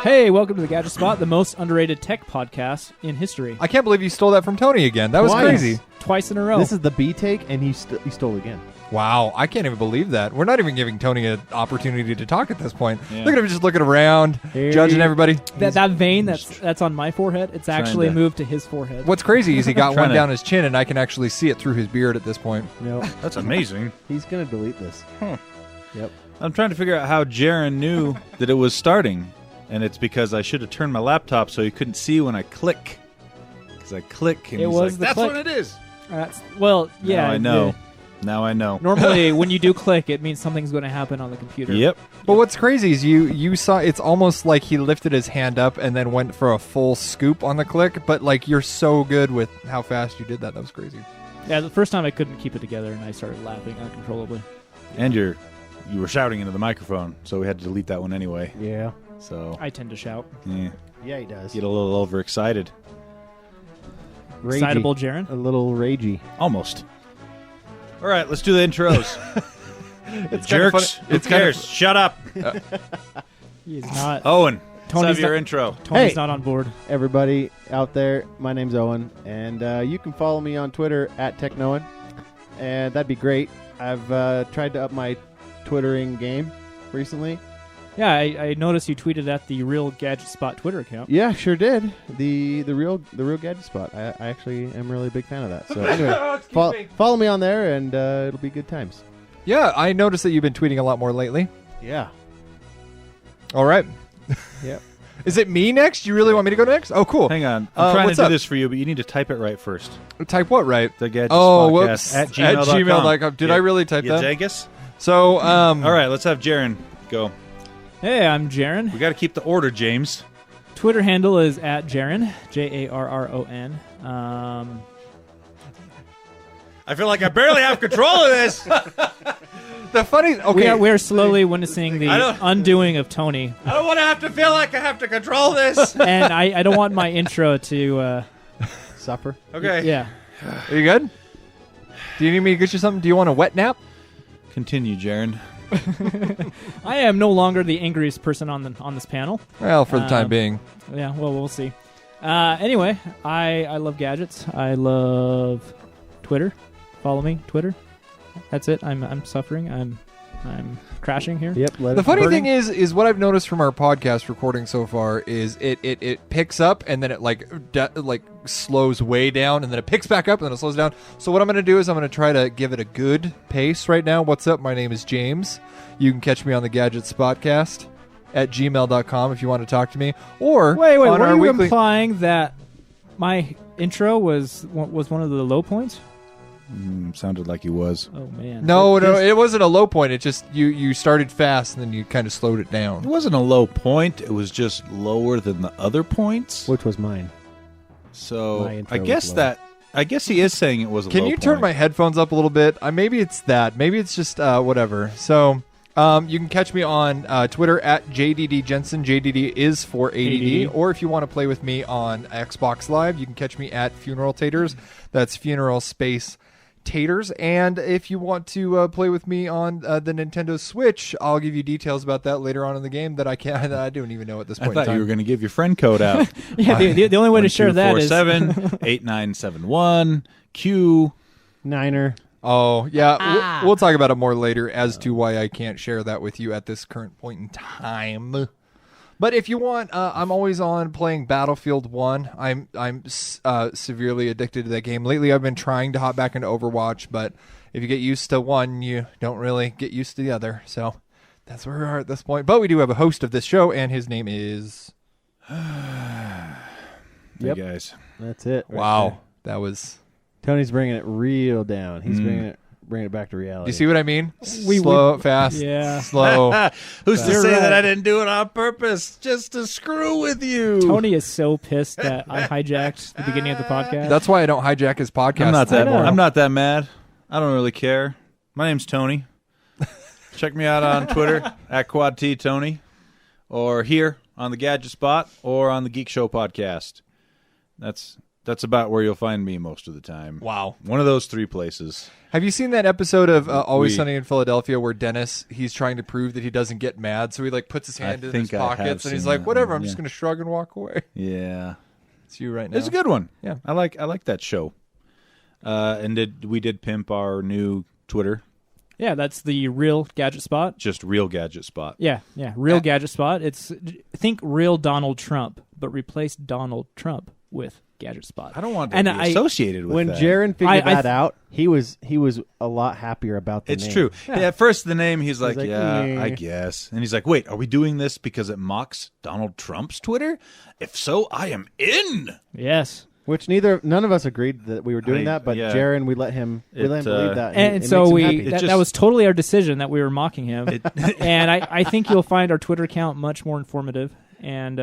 Hey, welcome to the Gadget Spot, the most underrated tech podcast in history. I can't believe you stole that from Tony again. That was crazy. Twice in a row. This is the B take, and he stole again. Wow, I can't even believe that. We're not even giving Tony an opportunity to talk at this point. Yeah. Look at him just looking around, judging everybody. That vein that's on my forehead, it's actually moved to his forehead. What's crazy is he got one down his chin, and I can actually see it through his beard at this point. Yep. That's amazing. He's going to delete this. Huh. Yep. I'm trying to figure out how Jaron knew that it was starting, and it's because I should have turned my laptop so he couldn't see when I click. Because I click, and he's like, that's click. what it is. Well, yeah. Now I know. Now I know. Normally, when you do click, it means something's going to happen on the computer. Yep. But what's crazy is you saw it's almost like he lifted his hand up and then went for a full scoop on the click, but like you're so good with how fast you did that. That was crazy. Yeah, the first time I couldn't keep it together and I started laughing uncontrollably. And you were shouting into the microphone, so we had to delete that one anyway. Yeah. So I tend to shout. Yeah, he does. Get a little overexcited. Ragey. Excitable, Jaron? A little ragey. Almost. All right, let's do the intros. It's jerks. Who cares? Shut up. He's not. Owen, Tony's let's have your not- intro. Tony's not on board. Everybody out there, my name's Owen, and you can follow me on Twitter at TechNoan, and that'd be great. I've tried to up my Twittering game recently. Yeah, I noticed you tweeted at the Real Gadget Spot Twitter account. Yeah, sure did. The real Gadget Spot. I actually am really a big fan of that. So anyway, follow me on there, and it'll be good times. Yeah, I noticed that you've been tweeting a lot more lately. Yeah. All right. Yep. Is it me next? You really want me to go next? Oh, cool. Hang on. I'm trying to do up? this for you, but you need to type it right first. Type what right? The Gadget Spot Podcast at gmail.com. Did I really type that? Jagus? So, all right, let's have Jaron go. Hey, I'm Jaron. We got to keep the order, James. Twitter handle is at Jaron, Jarron. I feel like I barely have control of this. The funny... Okay. We are slowly witnessing the undoing of Tony. I don't want to have to feel like I have to control this. And I don't want my intro to... Suffer. Okay. Yeah. Are you good? Do you need me to get you something? Do you want a wet nap? Continue, Jaron. I am no longer the angriest person on this panel. Well, for the time being. Yeah, well, we'll see. Anyway, I love gadgets. I love Twitter. Follow me, Twitter. That's it. I'm suffering. I'm crashing here. Yep. The funny thing is what I've noticed from our podcast recording so far is it picks up and then it like slows way down and then it picks back up and then it slows down. So what I'm going to do is I'm going to try to give it a good pace right now. What's up? My name is James. You can catch me on the Gadget Spotcast at gmail.com if you want to talk to me. Or wait, on were our you weekly... implying that my intro was one of the low points? Sounded like he was. Oh man. No, it wasn't a low point. It just you started fast and then you kind of slowed it down. It wasn't a low point. It was just lower than the other points. Which was mine. So My intro I guess was low. I guess he is saying it was a low Can point. you turn my headphones up a little bit? Maybe it's that. Maybe it's just whatever. So you can catch me on Twitter at JDD Jensen. JDD is for ADD. Or if you want to play with me on Xbox Live, you can catch me at Funeral Taters. That's Funeral Space Taters. And if you want to play with me on the Nintendo Switch, I'll give you details about that later on in the game that I don't even know at this point. I thought you were going to give your friend code out. Yeah, the only way to share that is 8971 Q Niner. Oh, yeah. We'll talk about it more later as to why I can't share that with you at this current point in time. But if you want, I'm always on playing Battlefield 1. I'm severely addicted to that game. Lately, I've been trying to hop back into Overwatch, but if you get used to one, you don't really get used to the other. So that's where we are at this point. But we do have a host of this show, and his name is... Yep. guys. That's it. Right Wow. there. That was... Tony's bringing it real down. He's bringing it back to reality. You see what I mean? Slow, fast, yeah. slow. Who's to You're say right. that I didn't do it on purpose just to screw with you? Tony is so pissed that I hijacked the beginning of the podcast. That's why I don't hijack his podcast. I'm not that mad. I don't really care. My name's Tony. Check me out on Twitter at QuadTTony, or here on the Gadget Spot, or on the Geek Show podcast. That's That's about where you'll find me most of the time. Wow. One of those 3 places. Have you seen that episode of Always Sunny in Philadelphia where Dennis, he's trying to prove that he doesn't get mad, so he like puts his hand in his pockets and he's like, whatever, I'm just going to shrug and walk away. Yeah. It's you right now. It's a good one. Yeah. I like that show. And we did pimp our new Twitter. Yeah, that's the real Gadget Spot. Just real Gadget Spot. Yeah, real Gadget Spot. Think real Donald Trump, but replace Donald Trump with Gadget Spot. I don't want to be associated with when that. Jaron figured that out, he was a lot happier about the name. It's true. Yeah. At first, the name, he's like, yeah, "Meh." I guess. And he's like, wait, are we doing this because it mocks Donald Trump's Twitter? If so, I am in. Yes. Which none of us agreed that we were doing that, but Jaron, we let him believe that, and so that was totally our decision that we were mocking him. And I think you'll find our Twitter account much more informative and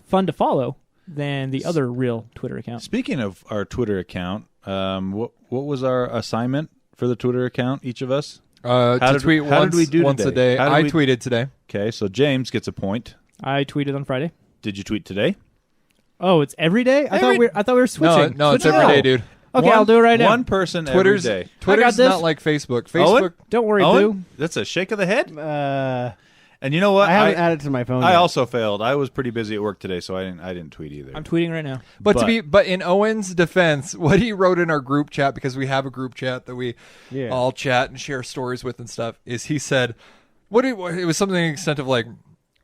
fun to follow than the other real Twitter account. Speaking of our Twitter account, what was our assignment for the Twitter account, each of us? How did we do once a day? I tweeted today. Okay, so James gets a point. I tweeted on Friday. Did you tweet today? Oh, it's every day? I thought we were switching. No, it's every day, dude. Okay, I'll do it right now. One person every day. Twitter's not like Facebook. Facebook. Don't worry, Boo. That's a shake of the head. And you know what? I haven't added to my phone. I also failed. I was pretty busy at work today, so I didn't tweet either. I'm tweeting right now. But in Owen's defense, what he wrote in our group chat, because we have a group chat that we all chat and share stories with and stuff, is he said, it was something to the extent of like,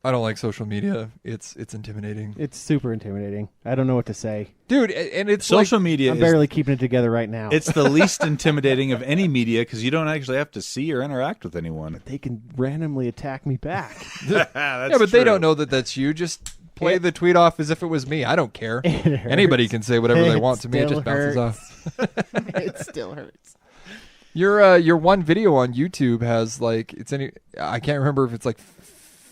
I don't like social media. It's intimidating. It's super intimidating. I don't know what to say. Dude, and it's social media. I'm barely keeping it together right now. It's the least intimidating of any media because you don't actually have to see or interact with anyone. But they can randomly attack me back. But they don't know that that's you. Just play the tweet off as if it was me. I don't care. Anybody can say whatever they want to me. It just bounces off. It still hurts. Your one video on YouTube has like I can't remember if it's like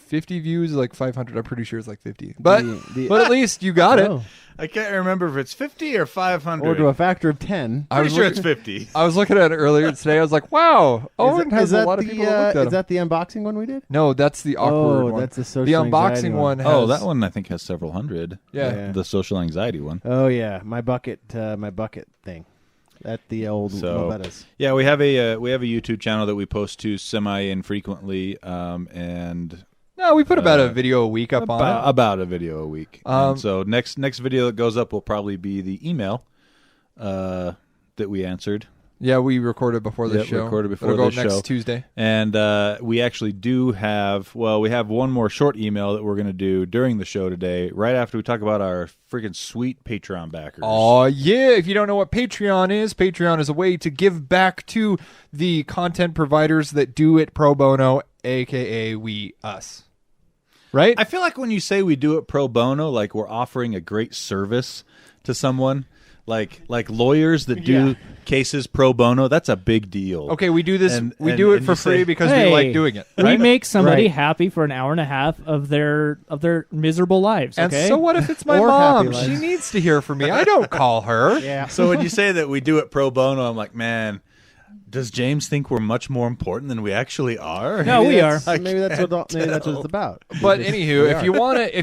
50 views, like 500. I'm pretty sure it's like 50. But at least you got it. I can't remember if it's 50 or 500. Or to a factor of 10. I'm sure it's 50. I was looking at it earlier today. I was like, wow. Owen has a lot of people that looked at him. Is that the unboxing one we did? No, that's the awkward one. That's the social The anxiety unboxing one has... Oh, that one I think has several hundred. Yeah. The social anxiety one. Oh, yeah. My bucket thing. At the old Lobetta's. Yeah, we have a YouTube channel that we post to semi-infrequently, and... No, we put about a video a week up on it. About a video a week. And so next video that goes up will probably be the email that we answered. Yeah, we recorded before the show. It'll go up next Tuesday. And we actually do have, we have one more short email that we're going to do during the show today, right after we talk about our freaking sweet Patreon backers. Oh, yeah. If you don't know what Patreon is a way to give back to the content providers that do it pro bono, a.k.a. us. Right? I feel like when you say we do it pro bono, like we're offering a great service to someone, like lawyers that do cases pro bono, that's a big deal. Okay, we do this. We do it for free because we like doing it. Right? We make somebody happy for an hour and a half of their miserable lives. Okay? And so what if it's my mom? She needs to hear from me. I don't call her. Yeah. So when you say that we do it pro bono, I'm like, man, does James think we're much more important than we actually are? No, we are. Maybe that's what it's about. But anywho, if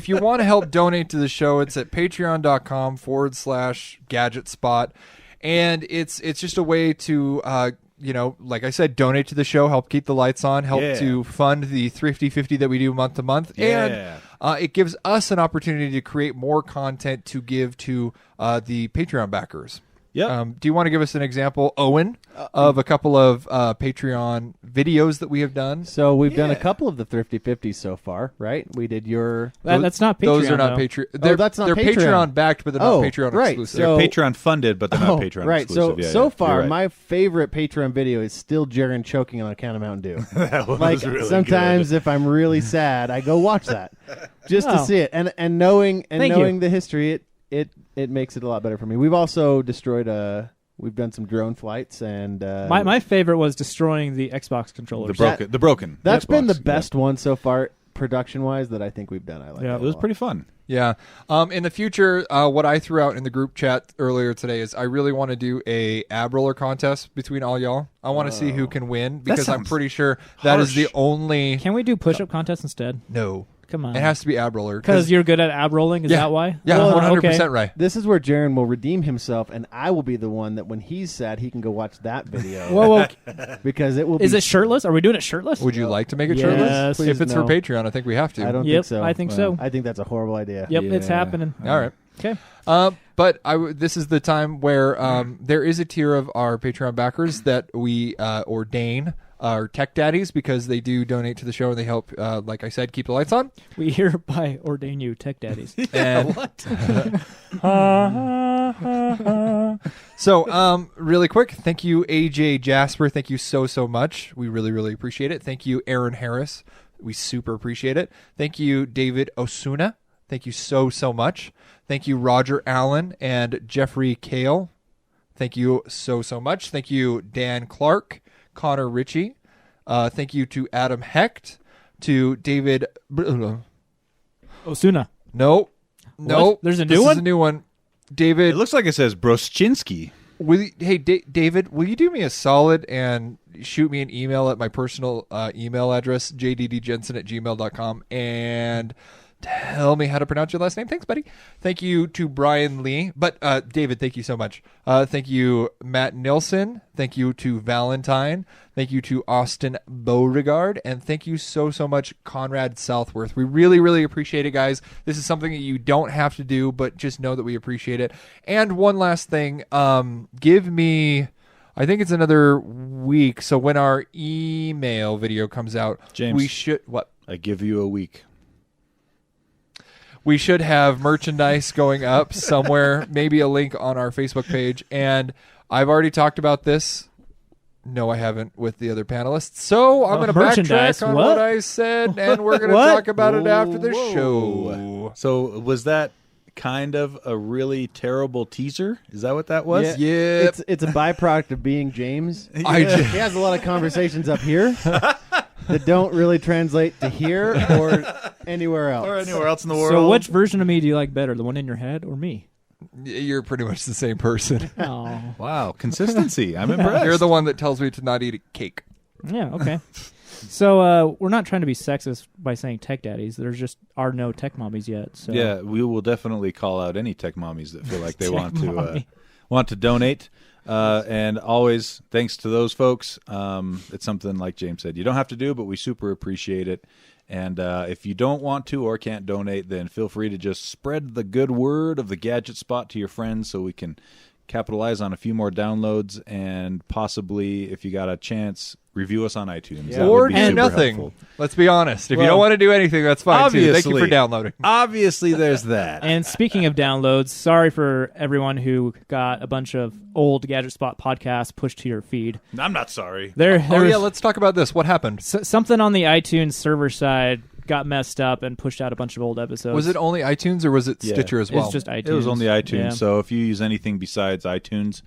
you want to help donate to the show, it's at patreon.com/Gadget Spot, and it's just a way to like I said, donate to the show, help keep the lights on, help to fund the Thrifty 50 that we do month to month, and it gives us an opportunity to create more content to give to the Patreon backers. Yeah. Do you want to give us an example, Owen, of a couple of Patreon videos that we have done? So we've done a couple of the Thrifty 50s so far, right? We did your... That's not Patreon. Those are not Patreon. That's not they're Patreon backed, but they're not Patreon exclusive. They're Patreon funded, but they're not Patreon exclusive. Right. So far, my favorite Patreon video is still Jaron choking on a can of Mountain Dew. That was really sometimes good. if I'm really sad, I go watch that just to see it. And knowing the history, it makes it a lot better for me. We've also destroyed we've done some drone flights, and my favorite was destroying the Xbox controllers. The broken. That's Xbox, been the best one so far, production wise, that I think we've done. I like. Yeah, it was pretty fun. Yeah. In the future, what I threw out in the group chat earlier today is I really want to do a ab roller contest between all y'all. I want to see who can win because I'm pretty sure that is the only. Can we do push-up contests instead? No. Come on. It has to be ab roller. Because you're good at ab rolling? Is that why? Yeah, Well, 100% okay. right. This is where Jaren will redeem himself, and I will be the one that when he's sad, he can go watch that video. Whoa. Because it will Is be... it shirtless? Are we doing it shirtless? Would you like to make it Yes. shirtless? Please, If it's no. for Patreon, I think we have to. I don't Yep, think so. I think so. I think that's a horrible idea. Yep, it's happening. All right. Okay. But this is the time where there is a tier of our Patreon backers that we ordain our tech daddies because they do donate to the show and they help, like I said, keep the lights on. We hereby ordain you tech daddies. And What? so, really quick, thank you, AJ Jasper. Thank you so much. We really, really appreciate it. Thank you, Aaron Harris. We super appreciate it. Thank you, David Osuna. Thank you so much. Thank you, Roger Allen and Jeffrey Kale. Thank you so much. Thank you, Dan Clark, Connor Ritchie. Thank you to Adam Hecht, to David. Osuna. No. There's a new This one? is a new one. David. It looks like it says Broschinski. David, will you do me a solid and shoot me an email at my personal email address, jddjensen@gmail.com, and tell me how to pronounce your last name? Thanks, buddy. Thank you to Brian Lee. But, David, thank you so much. Thank you, Matt Nilsson. Thank you to Valentine. Thank you to Austin Beauregard. And thank you so much, Conrad Southworth. We really, really appreciate it, guys. This is something that you don't have to do, but just know that we appreciate it. And one last thing. Give me... I think it's another week. So when our email video comes out, James, we should... What? I give you a week. We should have merchandise going up somewhere, maybe a link on our Facebook page. And I've already talked about this. No, I haven't with the other panelists. So I'm going to backtrack on what I said, and we're going to talk about it after the show. So was that kind of a really terrible teaser? Is that what that was? Yeah. It's a byproduct of being James. He He has a lot of conversations up here that don't really translate to here or anywhere else. Or anywhere else in the world. So which version of me do you like better, the one in your head or me? You're pretty much the same person. Oh. Wow, consistency. I'm impressed. You're the one that tells me to not eat a cake. Yeah, okay. So we're not trying to be sexist by saying tech daddies. There just are no tech mommies yet. So. Yeah, we will definitely call out any tech mommies that feel like they Tech want to donate. And always, thanks to those folks. It's something like James said, you don't have to do, but we super appreciate it. And if you don't want to or can't donate, then feel free to just spread the good word of the Gadget Spot to your friends so we can capitalize on a few more downloads and possibly, if you got a chance, review us on iTunes. That Or would be do super nothing. helpful. Let's be honest. If you Well, don't want to do anything, that's fine too. Thank you for obviously. downloading. Obviously, there's that. And speaking of downloads, sorry for everyone who got a bunch of old Gadget Spot podcasts pushed to your feed. I'm not sorry. There was Let's talk about this. What happened? something on the iTunes server side got messed up and pushed out a bunch of old episodes. Was it only iTunes or was it Yeah. Stitcher as well? It's just iTunes. It was only iTunes, Yeah. so if you use anything besides iTunes,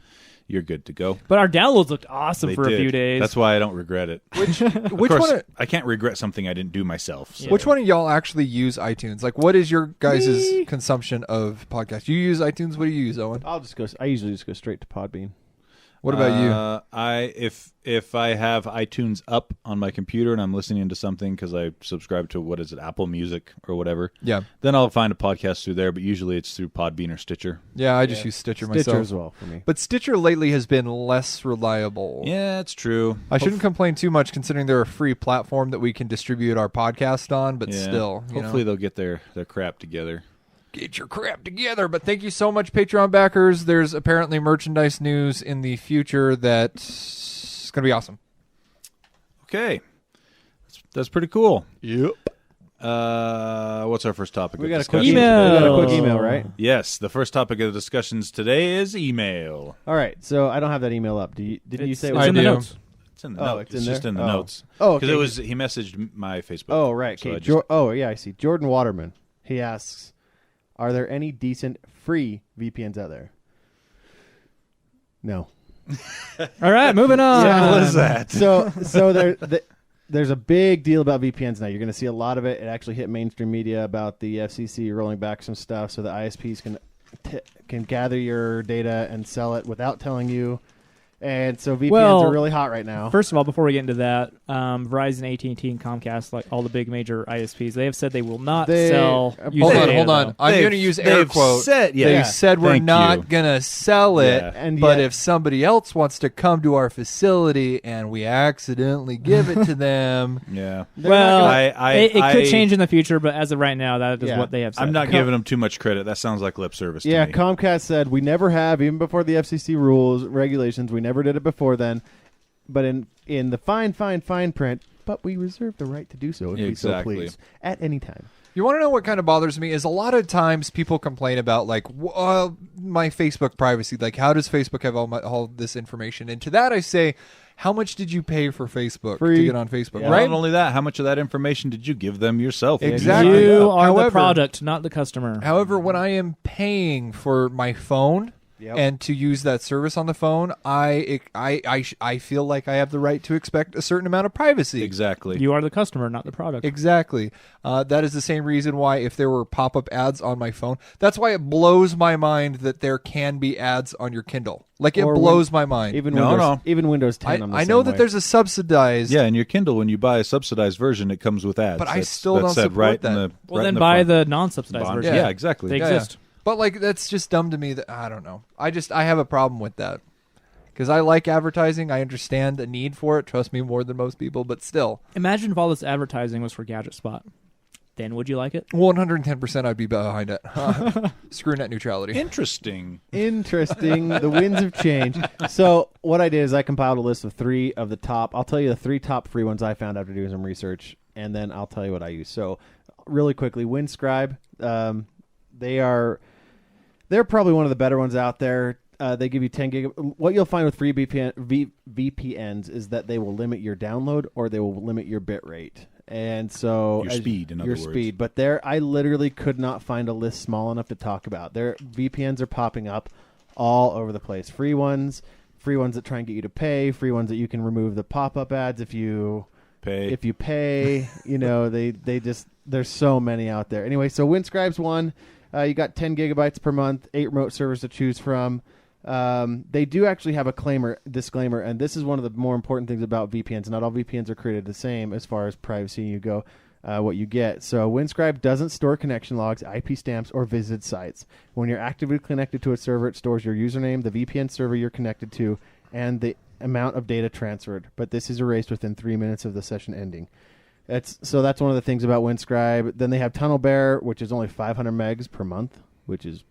you're good to go. But our downloads looked awesome They for did. a few days. That's why I don't regret it. Which Of course, one? I can't regret something I didn't do myself. So. Which one of y'all actually use iTunes? Like, what is your guys' consumption of podcasts? You use iTunes. What do you use, Owen? I usually just go straight to Podbean. What about you? If I have iTunes up on my computer and I'm listening to something because I subscribe to Apple Music or whatever, Yeah, then I'll find a podcast through there. But usually it's through Podbean or Stitcher. yeah. I just use Stitcher Stitcher myself. as well for me. But Stitcher lately has been less reliable. Yeah, it's true. I shouldn't complain too much considering they're a free platform that we can distribute our podcast on, but Yeah. still. Hopefully they'll get their crap together. Get your crap together. But thank you so much, Patreon backers. There's apparently merchandise news in the future that's going to be awesome. Okay, that's pretty cool. Yep. What's our first topic? We of got a quick discussion? Email. We got a quick email, right? Yes, the first topic of the discussions today is email. All right. So I don't have that email up. Didn't you say it it's was in the do. notes? It's in the Oh, notes. it's in just there? in the Oh. notes. Oh, Because okay. he messaged my Facebook. Oh, right. So Okay. I just- Yeah, I see. Jordan Waterman. He asks, "Are there any decent free VPNs out there?" No. All right, moving on. Simple as that. So there's a big deal about VPNs now. You're going to see a lot of it. It actually hit mainstream media about the FCC rolling back some stuff so the ISPs can gather your data and sell it without telling you. And so VPNs Well, are really hot right now. First of all, before we get into that, Verizon, AT&T, and Comcast, like all the big major ISPs, they have said they will not sell. Hold on. I'm going to use air quote. They said we're not going to sell it, but if somebody else wants to come to our facility and we accidentally give it to them, it could change in the future, but as of right now, that is what they have said. I'm not giving them too much credit. That sounds like lip service to me. Comcast said we never have, even before the FCC rules, regulations, we never did it before then. But in the fine print, but we reserve the right to do so if we so please at any time. You want to know what kind of bothers me is a lot of times people complain about like my Facebook privacy. Like, how does Facebook have all this information? And to that I say, how much did you pay for Facebook to get on Facebook? Yeah. Right? Not only that, how much of that information did you give them yourself? Exactly. You are the product, not the customer. However, when I am paying for my phone and to use that service on the phone, I feel like I have the right to expect a certain amount of privacy. Exactly. You are the customer, not the product. Exactly. That is the same reason why if there were pop-up ads on my phone, that's why it blows my mind that there can be ads on your Kindle. Like, it blows my mind. Even Windows 10. I know that there's a subsidized. Yeah, in your Kindle, when you buy a subsidized version, it comes with ads. But I still don't support that. Then buy the non-subsidized version. Yeah, exactly. They exist. But like, that's just dumb to me. That I don't know. I have a problem with that because I like advertising. I understand the need for it. Trust me, more than most people. But still, imagine if all this advertising was for Gadget Spot. Then would you like it? 110%. I'd be behind it. Screw net neutrality. Interesting. The winds of change. So what I did is I compiled a list of 3 of the top. I'll tell you the 3 top free ones I found after doing some research, and then I'll tell you what I use. So really quickly, Windscribe. They're probably one of the better ones out there. They give you 10 gig. What you'll find with free VPNs is that they will limit your download or they will limit your bit rate. And so your speed, in other words. Your speed. But I literally could not find a list small enough to talk about. Their VPNs are popping up all over the place. Free ones that try and get you to pay, free ones that you can remove the pop-up ads if you pay. You know, there's so many out there. Anyway, so Windscribe's one. You got 10 gigabytes per month, 8 remote servers to choose from. They do actually have a disclaimer, and this is one of the more important things about VPNs. Not all VPNs are created the same as far as privacy you go, what you get. So Windscribe doesn't store connection logs, IP stamps, or visited sites. When you're actively connected to a server, it stores your username, the VPN server you're connected to, and the amount of data transferred. But this is erased within 3 minutes of the session ending. That's one of the things about Windscribe. Then they have TunnelBear, which is only 500 megs per month, which is,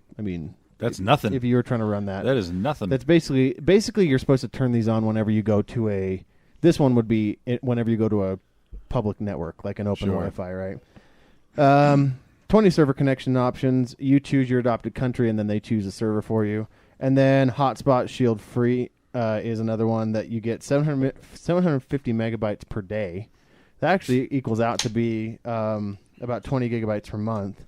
that's nothing. If you were trying to run that, that is nothing. That's basically you're supposed to turn these on whenever you go to this one would be whenever you go to a public network, like an open Wi-Fi, right? 20 server connection options. You choose your adopted country, and then they choose a server for you. And then Hotspot Shield free is another one that you get 750 megabytes per day. That actually equals out to be about 20 gigabytes per month.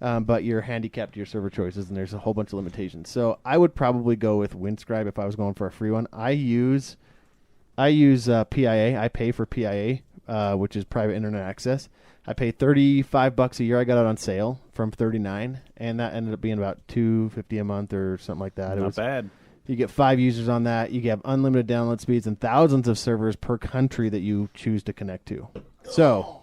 But you're handicapped to your server choices, and there's a whole bunch of limitations. So I would probably go with Windscribe if I was going for a free one. I use PIA. I pay for PIA, which is private internet access. I pay $35 a year. I got it on sale from $39, and that ended up being about $250 a month or something like that. Not bad. You get 5 users on that. You have unlimited download speeds and thousands of servers per country that you choose to connect to. So,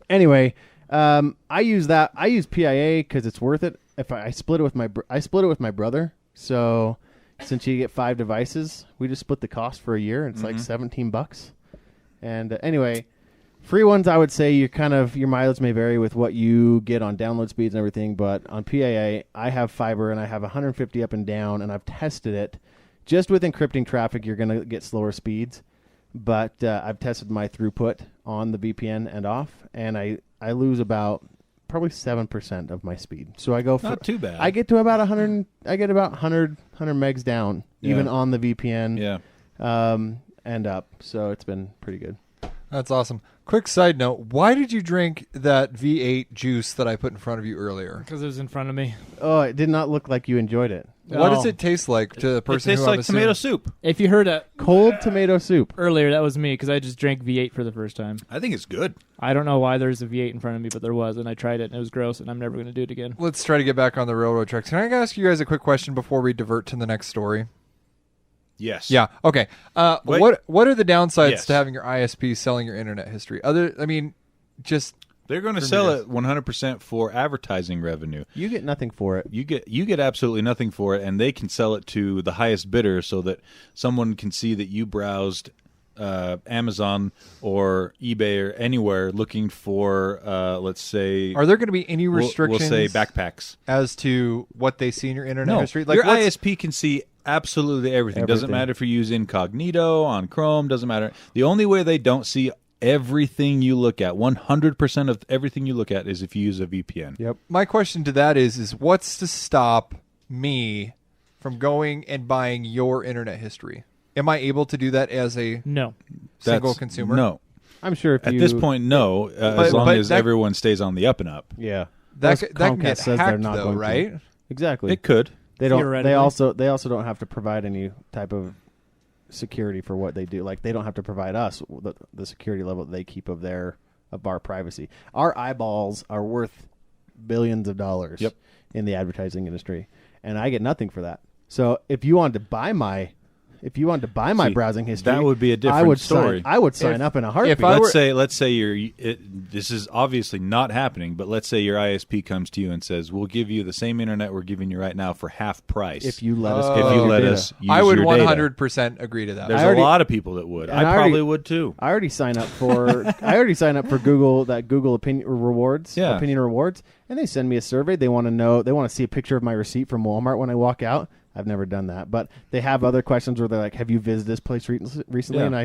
anyway, I use that. I use PIA because it's worth it. If I split it with my brother. So, since you get 5 devices, we just split the cost for a year, and it's like $17. And anyway, free ones, I would say your mileage may vary with what you get on download speeds and everything, but on PIA, I have fiber and I have 150 up and down, and I've tested it. Just with encrypting traffic, you're going to get slower speeds, but I've tested my throughput on the VPN and off, and I lose about probably 7% of my speed. So I go for not too bad. I get to about 100. I get about 100 megs down, even on the VPN. Yeah. And up. So it's been pretty good. That's awesome. Quick side note, why did you drink that V8 juice that I put in front of you earlier? Because it was in front of me. Oh, it did not look like you enjoyed it. What does it taste like to the person it tastes who like tomato soup. If you heard a cold tomato soup earlier, that was me because I just drank V8 for the first time. I think it's good. I don't know why there's a V8 in front of me, but there was, and I tried it, and it was gross, and I'm never going to do it again. Let's try to get back on the railroad tracks. Can I ask you guys a quick question before we divert to the next story? Yes. Yeah. Okay. Wait. What are the downsides Yes. to having your ISP selling your internet history? Just They're going to sell it 100% for advertising revenue. You get nothing for it. You get absolutely nothing for it, and they can sell it to the highest bidder so that someone can see that you browsed Amazon or eBay or anywhere looking for, let's say, are there going to be any restrictions? We'll say backpacks as to what they see in your internet No, history. your ISP can see absolutely everything. Doesn't Everything. matter if you use incognito on Chrome. Doesn't matter. The only way they don't see everything you look at, 100% of everything you look at, is if you use a VPN. Yep. My question to that is what's to stop me from going and buying your internet history? Am I able to do that as a No. single That's- consumer? No. I'm sure if At you, this point, no. As long but as that- everyone stays on the up and up. yeah, That Unless can Comcast get says hacked, they're not though, going to. right? Exactly. It could. They don't. Theoretically. They also don't have to provide any type of security for what they do. Like they don't have to provide us the security level that they keep of our privacy. Our eyeballs are worth billions of dollars Yep. in the advertising industry, and I get nothing for that. So if you wanted to buy my See, browsing history, that would be a different I would story. I would sign up in a heartbeat. if I were- Let's say this is obviously not happening, but let's say your ISP comes to you and says, "We'll give you the same internet we're giving you right now for half price if you let us, If provide if you your let data. us use I would your data." 100% agree to that. There's I already- a lot of people that would. and I I already- probably would too. I already sign up for Google opinion rewards, Yeah. opinion rewards, and they send me a survey. They want to see a picture of my receipt from Walmart when I walk out. I've never done that, but they have other questions where they're like, "Have you visited this place recently?" Yeah. And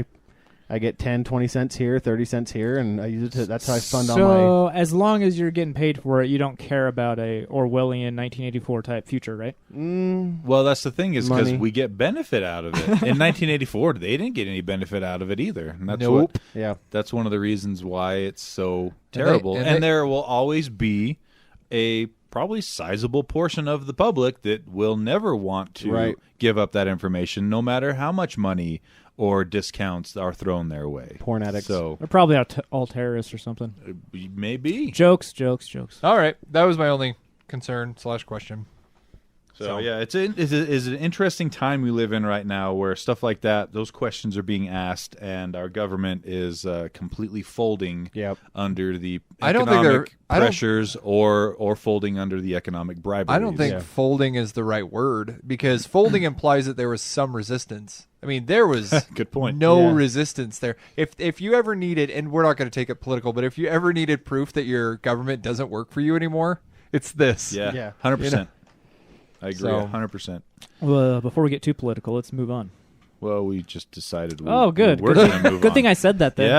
I get 10, 20 cents here, 30 cents here, and I use it to, that's how I fund all So as long as you're getting paid for it, you don't care about a Orwellian 1984 type future, right? my. Well, that's the thing is because Money. we get benefit out of it. In 1984, they didn't get any benefit out of it either. And that's Nope. Yeah, that's one of the reasons why it's so And they- terrible. and And they- there will always be a probably sizable portion of the public that will never want to Right. give up that information, no matter how much money or discounts are thrown their way. porn addicts. So They're probably all terrorists or something. maybe. Jokes. All right. That was my only concern / question. So yeah, it's an interesting time we live in right now, where stuff like that, those questions are being asked, and our government is completely folding Yep. under the I don't think they're- economic I don't- pressures or folding under the economic bribery. I don't think Yeah. folding is the right word because folding implies that there was some resistance. I mean, there was Good point. no Yeah. resistance there. If you ever needed, and we're not going to take it political, but if you ever needed proof that your government doesn't work for you anymore, it's this. Yeah. Yeah, 100%. I agree, So- 100%. Well, before we get too political, let's move on. Well, we just decided. Oh, good. We're Good- going to move Good on. thing I said that then.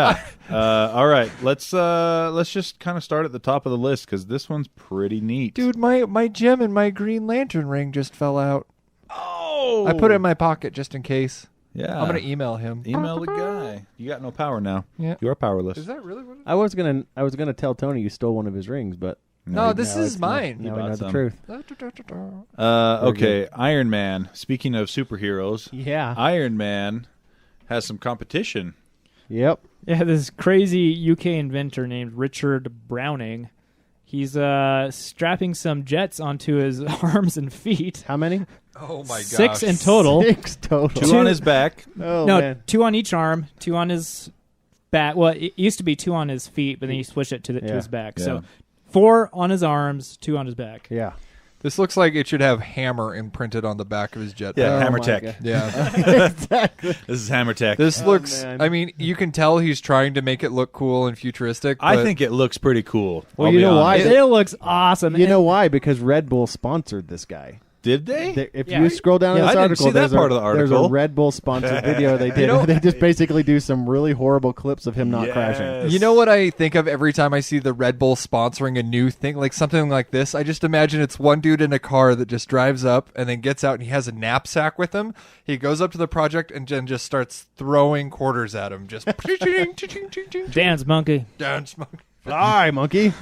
Yeah. All right. Let's just kind of start at the top of the list because this one's pretty neat. Dude, my gem and my Green Lantern ring just fell out. Oh, I put it in my pocket just in case. Yeah. I'm going to email him. email the guy. You got no power now. Yeah. You are powerless. Is that really what it is? I was gonna tell Tony you stole one of his rings, but No, this now is it's- mine. Now bought I know some. the truth. Okay. Iron Man. Speaking of superheroes, Yeah. Iron Man has some competition. Yep. Yeah, this crazy UK inventor named Richard Browning. He's strapping some jets onto his arms and feet. How many? Oh my gosh. 6 in total. 6 total. Two on his back. Oh no, man. 2 on each arm, 2 on his back. Well, it used to be 2 on his feet, but then he switched it to Yeah. his back. Yeah. So 4 on his arms, 2 on his back. Yeah. This looks like it should have hammer imprinted on the back of his jetpack. Yeah, Oh Hammer my Tech. God. Yeah. Exactly. This is Hammer Tech. This looks, man. I mean, you can tell he's trying to make it look cool and futuristic. I but think it looks pretty cool. Well, I'll you be know why? honest. It looks awesome. You And- know why? Because Red Bull sponsored this guy. Did they? If Yeah. you scroll down Yeah, this I didn't article, see that there's part of the There's a article. Red Bull sponsored video they did. know- They just basically do some really horrible clips of him not Yes. crashing. You know what I think of every time I see the Red Bull sponsoring a new thing, like something like this? I just imagine it's one dude in a car that just drives up and then gets out and he has a knapsack with him. He goes up to the project and then just starts throwing quarters at him. Just Dance monkey. dance. Fly, monkey.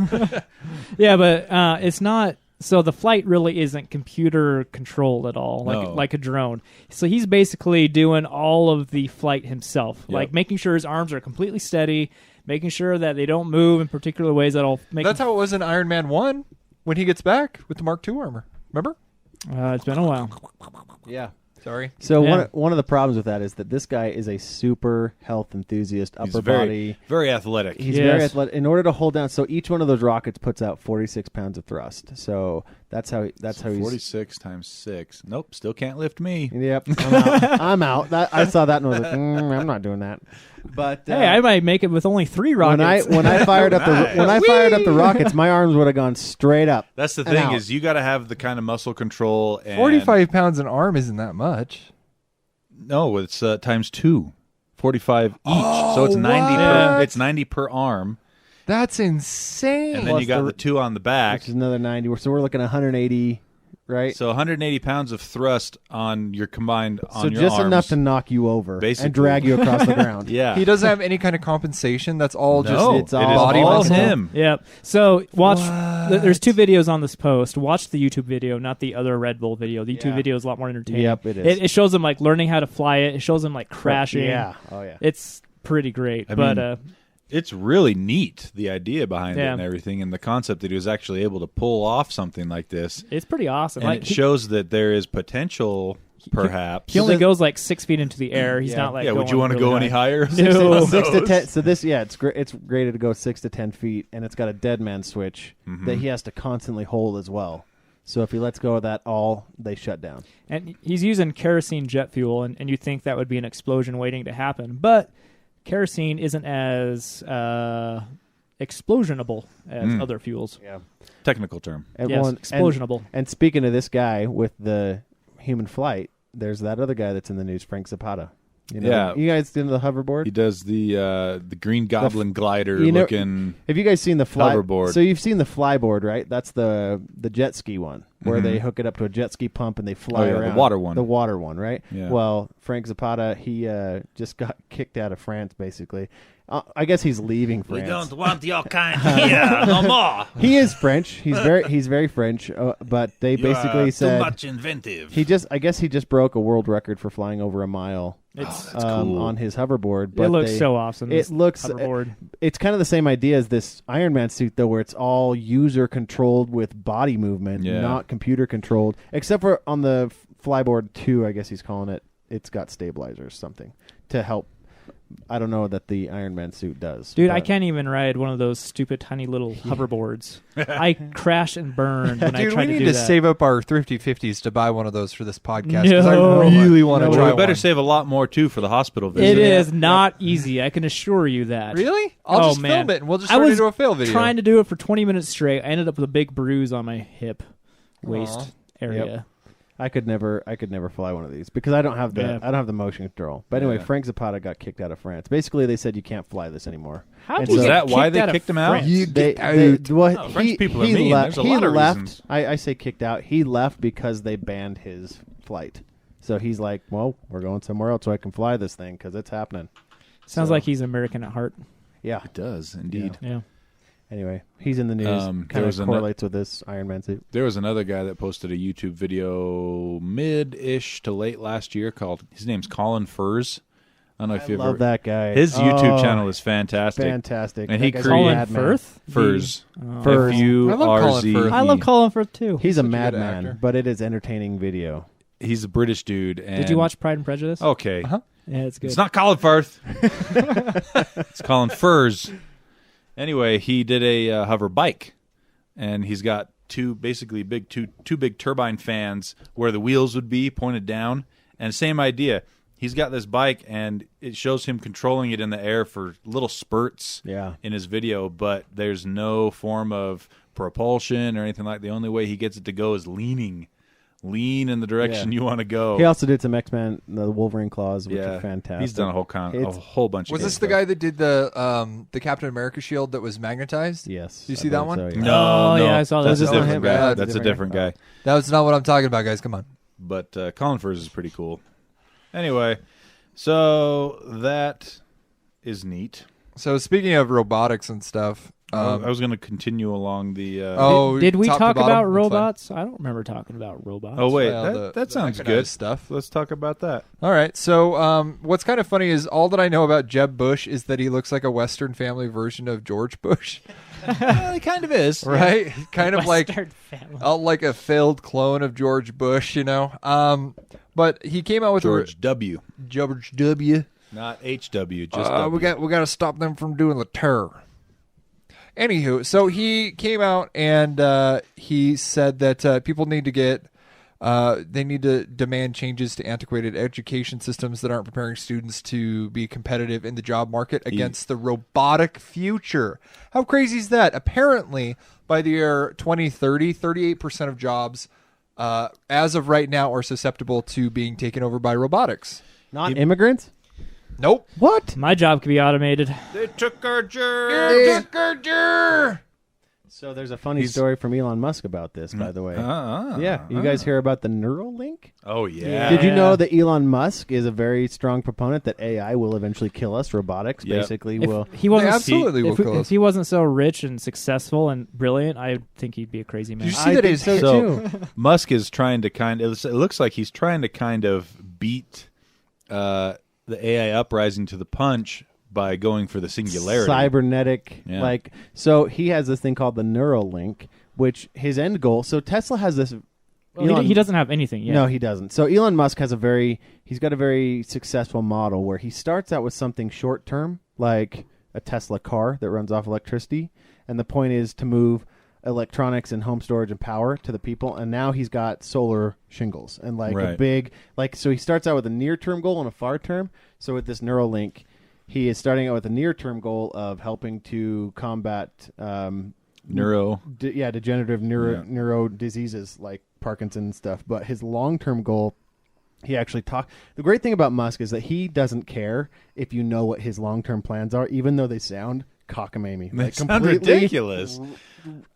Yeah, but it's not. So the flight really isn't computer controlled at all, No. like a drone. So he's basically doing all of the flight himself, Yep. like making sure his arms are completely steady, making sure that they don't move in particular ways that'll make. That's how it was in Iron Man 1 when he gets back with the Mark II armor. Remember? It's been a while. Yeah. Sorry. So Yeah. one of the problems with that is that this guy is a super health enthusiast, upper He's very, body. very athletic. He's Yes. very athletic. In order to hold down, so each one of those rockets puts out 46 pounds of thrust. So that's how he's 46 times 6. Nope, still can't lift me. Yep, I'm out. I'm out. I saw that and was like, I'm not doing that. But Hey, I might make it with only 3 rockets. when I fired up Nice. fired up the rockets, my arms would have gone straight up. That's the and thing out. is you got to have the kind of muscle control. And 45 pounds an arm isn't that much. No, it's times 2. 45 each. So it's 90 what? per. It's 90 per arm, That's insane. and then Plus you got the- the 2 on the back. Which is another 90. So we're looking at 180, right? So 180 pounds of thrust on your combined on So your just arms. enough to knock you over Basically. and drag you across the ground. Yeah. He doesn't have any kind of compensation. That's all No, just it's it all is body all muscle. him. Yep. So watch. There's 2 videos on this post. Watch the YouTube video, not the other Red Bull video. The YouTube Yeah. video is a lot more entertaining. Yep, it is. It shows them like learning how to fly it. It shows them like crashing. Yeah. Oh yeah. It's pretty great. I But mean, It's really neat, the idea behind it Yeah. and everything, and the concept that he was actually able to pull off something like this. it's pretty awesome. And Like it shows that there is potential, perhaps. he only goes like 6 feet into the air. He's Yeah. not like. yeah, would going you want to really go any high. higher? No. 6 to 10. So this, it's great. It's rated to go 6 to 10 feet, and it's got a dead man switch that he has to constantly hold as well. So if he lets go of that, they shut down. And he's using kerosene jet fuel, and you think that would be an explosion waiting to happen, but kerosene isn't as explosionable as other fuels. Yeah. Technical term. Yes, explosionable. And speaking of this guy with the human flight, there's that other guy that's in the news, Frank Zapata. You know, Yeah. you guys into the hoverboard? He does the Green Goblin glider you know- looking. Have you guys seen the fly Hoverboard. So you've seen the flyboard, right? That's the jet ski one where they hook it up to a jet ski pump and they fly Oh, yeah, the around. water one. The water one, right? Yeah. Well, Frank Zapata, he just got kicked out of France, basically. I guess he's leaving France. want your kind here no more. He is French. He's very French. But they basically said inventive. I guess he just broke a world record for flying over a mile. It's cool. On his hoverboard. But it looks so awesome. It this looks. hoverboard. It's kind of the same idea as this Iron Man suit, though, where it's all user controlled with body movement, Yeah. not computer controlled. Except for on the Flyboard 2, I guess he's calling it. It's got stabilizers, something to help. I don't know that the Iron Man suit does. Dude, but I can't even ride one of those stupid tiny little hoverboards. I crashed and burned when I Dude, tried we to need do to that. save up our thrifty 50s to buy one of those for this podcast because No. I really want to No, try we better one. save a lot more too for the hospital visit. It is not easy. I can assure you that. Really? I'll just man. film it and we'll just I turn it was into a fail video. trying to do it for 20 minutes straight. I ended up with a big bruise on my hip, waist Aw. area. I could never fly one of these because I don't have the motion control. But anyway, Yeah. Frank Zapata got kicked out of France. Basically, they said you can't fly this anymore. How And did you so- Is get that why they out of kicked him out? France? You They, get they, out. well, Oh, French people are he mean. left. There's a He lot of left. reasons. I say kicked out. He left because they banned his flight. So he's like, well, we're going somewhere else so I can fly this thing because it's happening. Sounds So- like he's American at heart. Yeah. It does indeed. Yeah. Anyway, he's in the news. There Kind was of correlates with this Iron Man suit. There was another guy that posted a YouTube video mid-ish to late last year called. His name's Colin Furs. I don't know if I you've love ever. that guy. His YouTube Oh, channel is fantastic. fantastic. And That he guy's a created- Colin madman. Firth? Furs. Oh. Furs. I love Colin F-U-R-Z. Firth. I love Colin Firth too. He's a Such a good madman, actor. but it is entertaining video. He's a British dude. And Did you watch Pride and Prejudice? Okay. Uh-huh. Yeah, it's good. It's not Colin Firth. It's Colin Furs. Anyway, he did a hover bike, and he's got two big turbine fans where the wheels would be pointed down, and same idea. He's got this bike, and it shows him controlling it in the air for little spurts Yeah. in his video, but there's no form of propulsion or anything like that. The only way he gets it to go is lean in the direction you want to go. He also did some X-Men, the Wolverine claws, which are fantastic. He's done a whole bunch Was of this good the stuff. guy that did the Captain America shield that was magnetized? Yes. Did you I see that believe one? so, yeah. No, Oh, no, yeah, I saw that. That's a Was this not different him? guy. Yeah, That's a different guy. That was not what I'm talking about, guys. Come on. But Colin Furs is pretty cool. Anyway, so that is neat. So speaking of robotics and stuff, I was going to continue along the. Did we top to talk bottom? about That's fine. robots? I don't remember talking about robots. oh wait, Well, that sounds mechanized good. stuff. Let's talk about that. All right. So what's kind of funny is all that I know about Jeb Bush is that he looks like a Western family version of George Bush, Well, he kind of is. right? Kind of like Western family. like a failed clone of George Bush, you know. But he came out with George W. George W. Not HW. Just W. we got to stop them from doing the terror. Anywho, so he came out and he said that people need to they need to demand changes to antiquated education systems that aren't preparing students to be competitive in the job market against the robotic future. How crazy is that? Apparently, by the year 2030, 38% of jobs, as of right now, are susceptible to being taken over by robotics. Not immigrants? Nope. What? My job could be automated. They took our So there's a funny story from Elon Musk about this, by the way. You guys hear about the Neuralink? Oh, yeah. Did you know that Elon Musk is a very strong proponent that AI will eventually kill us? Robotics basically will. He wasn't, absolutely will kill us. If he wasn't so rich and successful and brilliant, I think he'd be a crazy man. Did you see that his so too. Musk is trying to it looks like he's trying to kind of beat the AI uprising to the punch by going for the singularity. Cybernetic. Yeah. So he has this thing called the Neuralink, which his end goal. So Tesla has this. He doesn't have anything yet. No, he doesn't. So Elon Musk has he's got a very successful model where he starts out with something short term, like a Tesla car that runs off electricity. And the point is to move electronics and home storage and power to the people. And now he's got solar shingles and a big, so he starts out with a near term goal and a far term. So with this Neuralink, he is starting out with a near term goal of helping to combat degenerative neuro diseases like Parkinson's and stuff. But his long-term goal, the great thing about Musk is that he doesn't care if you know what his long-term plans are, even though they sound cockamamie. They sound ridiculous.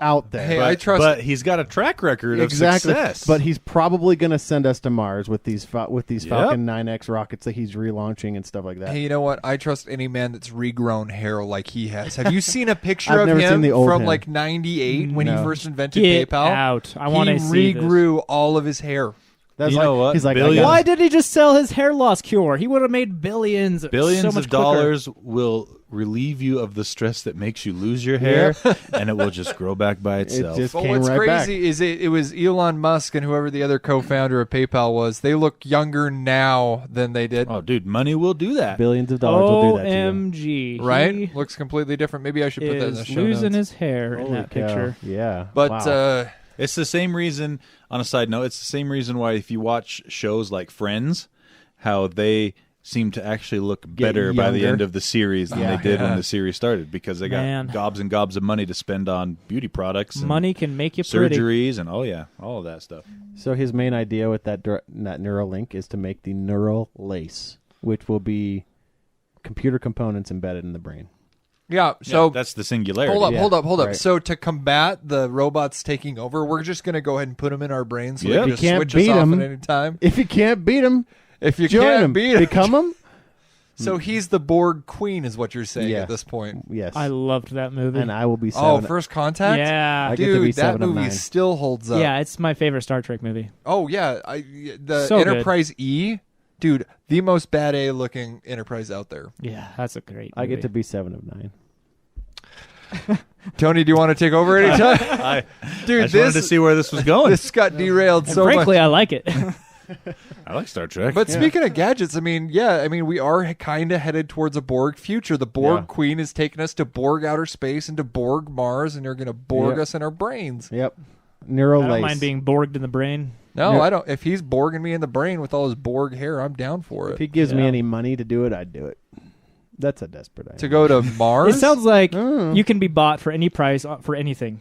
Out there. Hey, but he's got a track record of success. But he's probably going to send us to Mars with these Falcon 9X rockets that he's relaunching and stuff like that. Hey, you know what? I trust any man that's regrown hair like he has. Have you seen a picture I've of never him seen the old from him. 98 when he first invented Get PayPal? out. I want to see He this. regrew all of his hair. That's You know what? He's like, Billions. Why did he just sell his hair loss cure? He would have made billions so much of dollars will relieve you of the stress that makes you lose your hair, and it will just grow back by itself. just But came what's right crazy is it was Elon Musk and whoever the other co-founder of PayPal was. They look younger now than they did. Oh, dude, money will do that. Billions of dollars will do that to you. OMG. Right? He Looks completely different. Maybe I should put that in the is show losing notes. his hair in Holy that cow. picture. Yeah. But Wow. It's the same reason, on a side note, it's the same reason why if you watch shows like Friends, how they seem to actually look better by the younger. end of the series than they did when the series started, because they got Man. gobs and gobs of money to spend on beauty products and Money can make you pretty. surgeries and all of that stuff. So his main idea with that Neuralink is to make the neural lace, which will be computer components embedded in the brain. yeah, so that's the singularity. hold up. Right. So to combat the robots taking over, we're just going to go ahead and put them in our brains so Yep. they If can you just can't switch us beat off 'em- at any time. If you can't beat him, If you join can't him. beat 'em. Become him? So he's the Borg queen is what you're saying Yeah. at this point. Yes. I loved that movie. And I will be Oh, seven. First Contact? yeah. I get to be Dude, that 7 of movie 9. still holds up. Yeah, it's my favorite Star Trek movie. Oh, yeah. The So good. Enterprise E, dude, the most bad A looking Enterprise out there. Yeah, that's a great I get movie. to be 7 of 9. Tony, do you want to take over anytime? I Dude, just wanted to see where this was going. this got derailed And so frankly, much. I like it. I like Star Trek. But speaking of gadgets, we are kind of headed towards a Borg future. The Borg Yeah. Queen is taking us to Borg outer space and to Borg Mars, and they're going to Borg Yep. us in our brains. Yep. Neural I don't lace. mind being borged in the brain. No, Yep. I don't. If he's Borging me in the brain with all his Borg hair, I'm down for If it. he gives me Yeah. any money to do it, I'd do it. That's a desperate idea. To go to Mars? It sounds like Mm. you can be bought for any price for anything.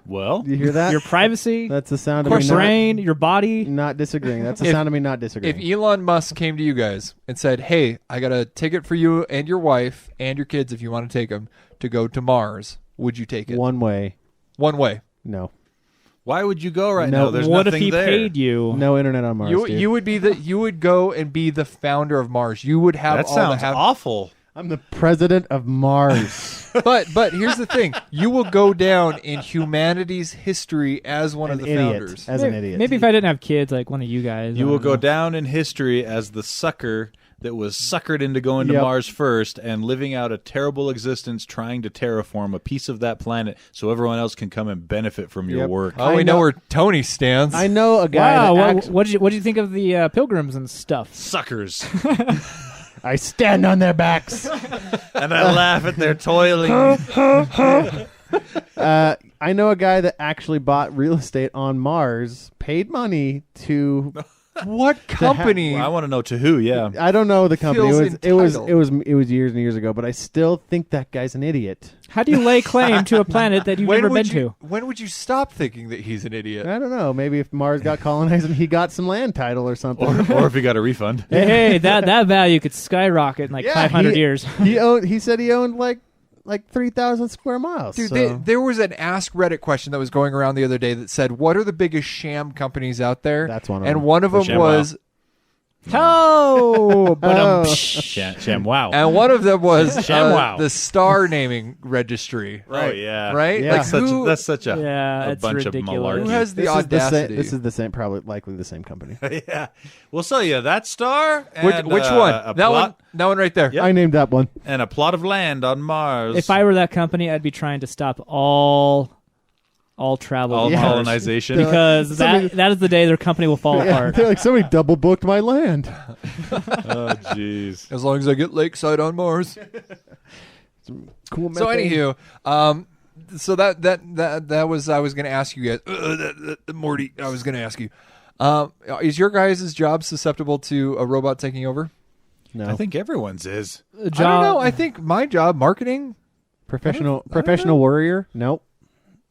well, Do you hear that? Your privacy, That's the sound of your me brain, your body. not disagreeing. That's the If- sound of me not disagreeing. If Elon Musk came to you guys and said, "Hey, I got a ticket for you and your wife and your kids if you want to take them to go to Mars," would you take it? One way, One way. no. why would you go right No, now? There's What if nothing he there. paid you? No internet on Mars, dude. You would go and be the founder of Mars. You would have That all sounds the awful. I'm the president of Mars. But here's the thing: you will go down in humanity's history as one of An the idiot. founders. As an idiot. Maybe if I didn't have kids, like one of you guys. You I will don't go know. down in history as the sucker that was suckered into going to Mars first and living out a terrible existence trying to terraform a piece of that planet so everyone else can come and benefit from your work. Oh, we know where Tony stands. I know a guy. Wow, what did you think of the pilgrims and stuff? Suckers. I stand on their backs. And I laugh at their toiling. I know a guy that actually bought real estate on Mars, paid money to. What company? I want to know to who, yeah. I don't know the company. Feels It was years and years ago, but I still think that guy's an idiot. How do you lay claim to a planet that you've never been to? When would you stop thinking that he's an idiot? I don't know. Maybe if Mars got colonized and he got some land title or something. Or if he got a refund. Hey, that value could skyrocket in like 500 years. He said he owned like 3,000 square miles. Dude, so. there was an Ask Reddit question that was going around the other day that said, what are the biggest sham companies out there? That's one of and them. one of them was... Oh, but Sham wow. And one of them was ShamWow. the star naming registry. Oh, yeah. Right? Yeah. Like That's such a it's bunch ridiculous. of who malarkey. has the This is audacity? this is the same, probably likely the same company. Yeah. We'll sell you that star. And, Which one? That one right there. Yep. I named that one. And a plot of land on Mars. If I were that company, I'd be trying to stop all travel, all to Mars. colonization. because that is the day their company will fall apart. They're like, somebody double booked my land. Oh, jeez. As long as I get lakeside on Mars. Cool. So methane. anywho, so that was I was going to ask you guys, Morty. I was going to ask you, is your guys' job susceptible to a robot taking over? No. I think everyone's is. I don't know. I think my job, marketing. Professional warrior. Nope.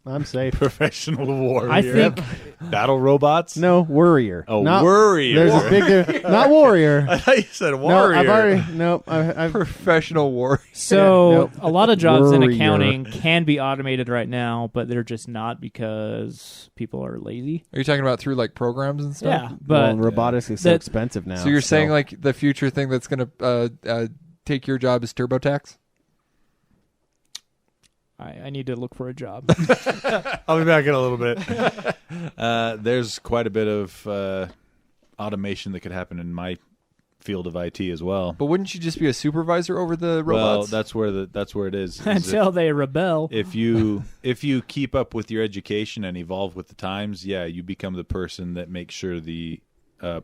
I'm safe. Professional warrior. I think battle robots. No, worrier. Oh, Not, worrier. There's a big not warrior. I thought you said No, warrior. I've already I've Professional warrior. so. Nope. A lot of jobs in Worrier. accounting can be automated right now, but they're just not because people are lazy. Are you talking about through like programs and stuff? Yeah, but robotics is so that- expensive now. So you're saying like the future thing that's going to take your job is TurboTax? I need to look for a job. I'll be back in a little bit. There's quite a bit of automation that could happen in my field of IT as well. But wouldn't you just be a supervisor over the Well, robots? that's where it is. Until they rebel. If you keep up with your education and evolve with the times, yeah, you become the person that makes sure the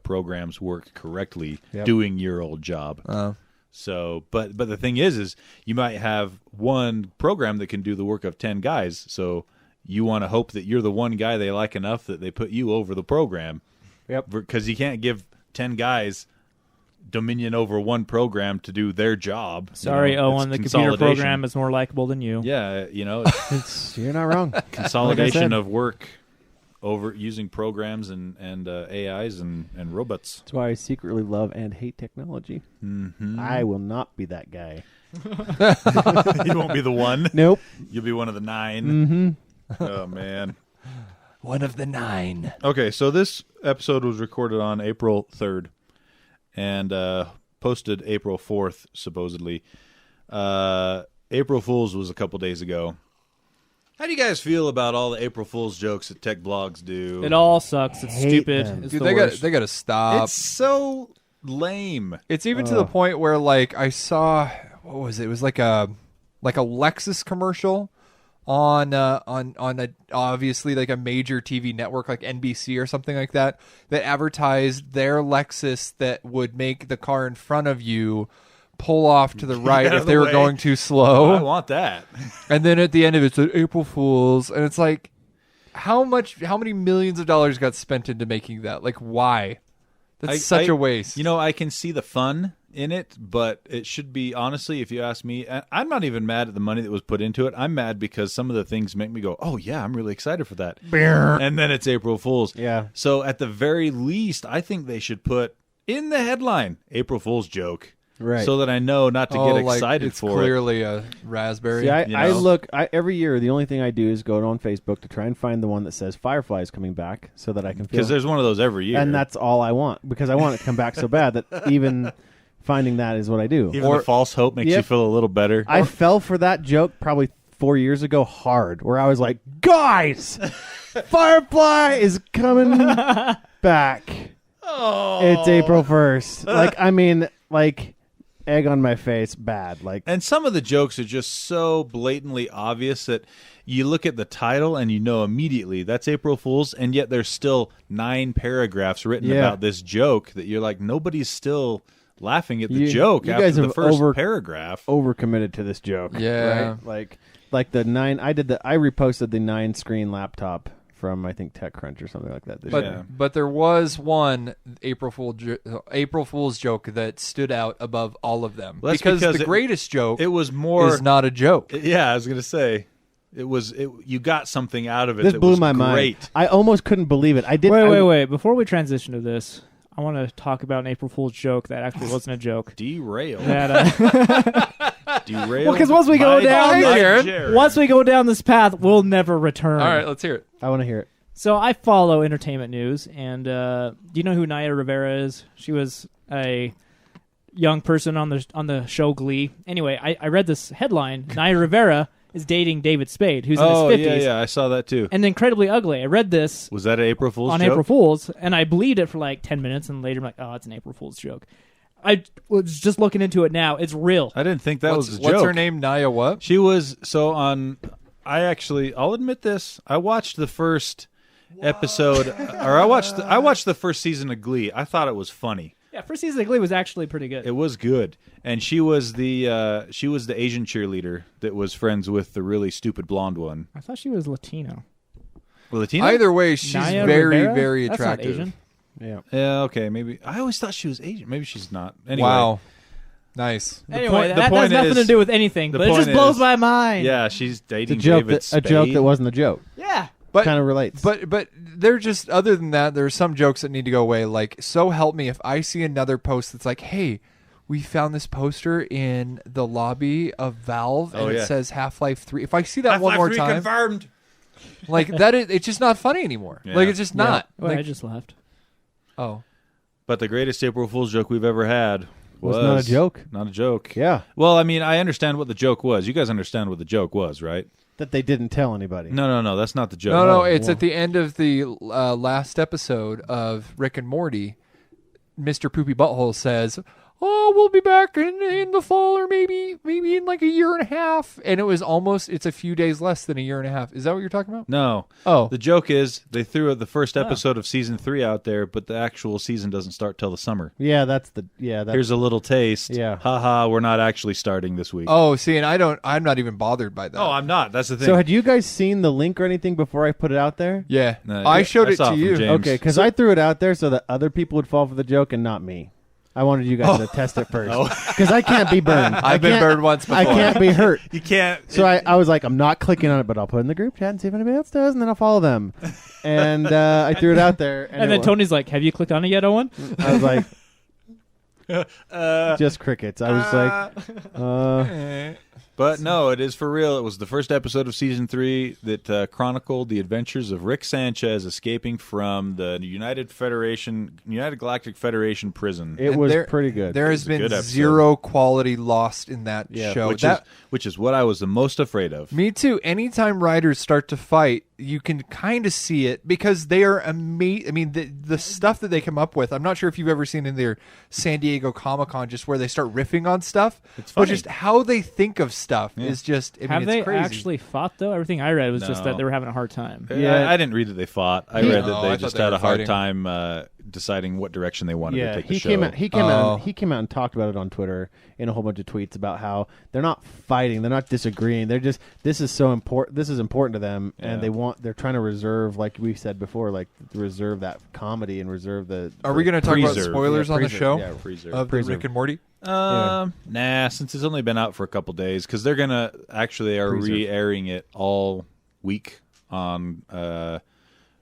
programs work correctly, doing your old job. So, but the thing is you might have one program that can do the work of 10 guys. So you want to hope that you're the one guy they like enough that they put you over the program. Yep. Because you can't give 10 guys dominion over one program to do their job. Sorry, Owen, the it's computer consolidation. program is more likable than you. Yeah, you're not wrong. consolidation said. of work over using programs and AIs and robots. That's why I secretly love and hate technology. Mm-hmm. I will not be that guy. You won't be the one. Nope. You'll be one of the 9. Mm-hmm. Oh, man. One of the 9. Okay, so this episode was recorded on April 3rd and posted April 4th, supposedly. April Fool's was a couple days ago. How do you guys feel about all the April Fool's jokes that tech blogs do? It all sucks. It's Hate stupid. them. It's Dude, the they worst. got to stop. It's so lame. It's even to the point where like I saw what was it? It was like a Lexus commercial on a obviously like a major TV network like NBC or something like that advertised their Lexus that would make the car in front of you pull off to the right out if of they the were way. going too I slow. want that. And then at the end of it said April Fools, and it's like how many millions of dollars got spent into making that? Like why? That's such a waste. You know, I can see the fun in it, but it should be, honestly, if you ask me, I'm not even mad at the money that was put into it. I'm mad because some of the things make me go, oh, yeah, I'm really excited for that. And then it's April Fool's. Yeah. So at the very least, I think they should put in the headline, April Fool's joke. Right. So that I know not to get like excited it's for it. clearly a raspberry. See, I you know? look every year. The only thing I do is go on Facebook to try and find the one that says Firefly is coming back, so that I can feel. Because there's one of those every year. And that's all I want because I want it to come back so bad that even finding that is what I do. Even the false hope makes you feel a little better. I fell for that joke probably 4 years ago hard, where I was like, guys, Firefly is coming back. Oh. It's April 1st. Like, I mean, like egg on my face bad. Like, and some of the jokes are just so blatantly obvious that you look at the title and you know immediately that's April Fool's, and yet there's still 9 paragraphs written about this joke that you're like, nobody's still laughing at the joke after guys the have first paragraph. Overcommitted to this joke. Yeah. Right? Like the 9. I reposted the 9-screen laptop from, I think, TechCrunch or something like that. But there was one April Fool's joke that stood out above all of them. Well, because the greatest joke is not a joke. Yeah, I was going to say. You got something out of it. This that blew was my great. mind. I almost couldn't believe it. Wait. Before we transition to this, I want to talk about an April Fool's joke that actually wasn't a joke. Derail. Derail. Well, because once we go down this path, we'll never return. All right, let's hear it. I want to hear it. So I follow entertainment news, and do you know who Naya Rivera is? She was a young person on the show Glee. Anyway, I read this headline: Naya Rivera is dating David Spade, who's in his 50s. Yeah, I saw that too. And incredibly ugly. I read this. Was that an April Fool's on joke? April Fool's, and I believed it for like 10 minutes, and later I'm like, oh, it's an April Fool's joke. I was just looking into it now. It's real. I didn't think that was a joke. What's her name? Naya what? She was on. I'll admit this. I watched the first episode, or I watched the first season of Glee. I thought it was funny. Yeah, first season of Glee was actually pretty good. It was good, and she was the Asian cheerleader that was friends with the really stupid blonde one. I thought she was Latino. Latino? Either way, she's Naya very, Rivera? very That's attractive. not Asian. Yeah. Yeah. Okay. Maybe I always thought she was Asian. Maybe she's not. Anyway. Wow. Nice. Anyway, the that point has nothing is- to do with anything, the but it just point blows is- my mind. Yeah, she's dating It's a joke David that Spade. a joke that wasn't a joke. Yeah. But Kind of relates. But they're just, other than that, there are some jokes that need to go away. Like, so help me if I see another post that's like, hey, we found this poster in the lobby of Valve and it says Half-Life 3. If I see that one more time, confirmed. like that, it's just not funny anymore. Yeah. Like, it's just not. Wait, Like, I just left. oh. But the greatest April Fool's joke we've ever had Was not a joke. Not a joke. Yeah. Well, I mean, I understand what the joke was. You guys understand what the joke was, right? That they didn't tell anybody. No, that's not the joke. No, it's at the end of the last episode of Rick and Morty. Mr. Poopy Butthole says, oh, we'll be back in the fall, or maybe in like a year and a half. And it's a few days less than a year and a half. Is that what you're talking about? No. Oh. The joke is they threw the first episode of season 3 out there, but the actual season doesn't start till the summer. Yeah, that's Here's a little taste. Yeah. Haha, we're not actually starting this week. Oh, see, and I'm not even bothered by that. Oh, I'm not. That's the thing. So had you guys seen the link or anything before I put it out there? Yeah. No, I showed it saw to from you. James. Okay, because I threw it out there so that other people would fall for the joke and not me. I wanted you guys to test it first. Because I can't be burned. I've been burned once before. I can't be hurt. You can't. So I was like, I'm not clicking on it, but I'll put it in the group chat and see if anybody else does, and then I'll follow them. And I threw it out there. And then Tony's like, have you clicked on it yet, Owen? I was like, just crickets. I was like, But no, it is for real. It was the first episode of season 3 that chronicled the adventures of Rick Sanchez escaping from the United Galactic Federation prison. it was pretty good. There has It's a been good episode. zero quality lost in that show. Which is what I was the most afraid of. Me too. Anytime writers start to fight, you can kind of see it because they are amazing. I mean, the stuff that they come up with. I'm not sure if you've ever seen in their San Diego Comic-Con just where they start riffing on stuff. It's But funny. just how they think of stuff is just. Have it's they crazy. actually fought, though? Everything I read was just No. that they were having a hard time. Yeah. I didn't read that they fought. I read that No, I they thought just they had were a hard fighting. time deciding what direction they wanted to take the he show. came out. He came out and talked about it on Twitter in a whole bunch of tweets about how they're not fighting, they're not disagreeing. They're just this is so important. This is important to them, and they're trying to reserve, like we said before, like reserve that comedy and reserve the. Are we going to talk about Preserve. spoilers on the Preserve, show yeah. Preserve. of the Rick and Morty? Nah, since it's only been out for a couple days, because they're gonna actually are re-airing it all week on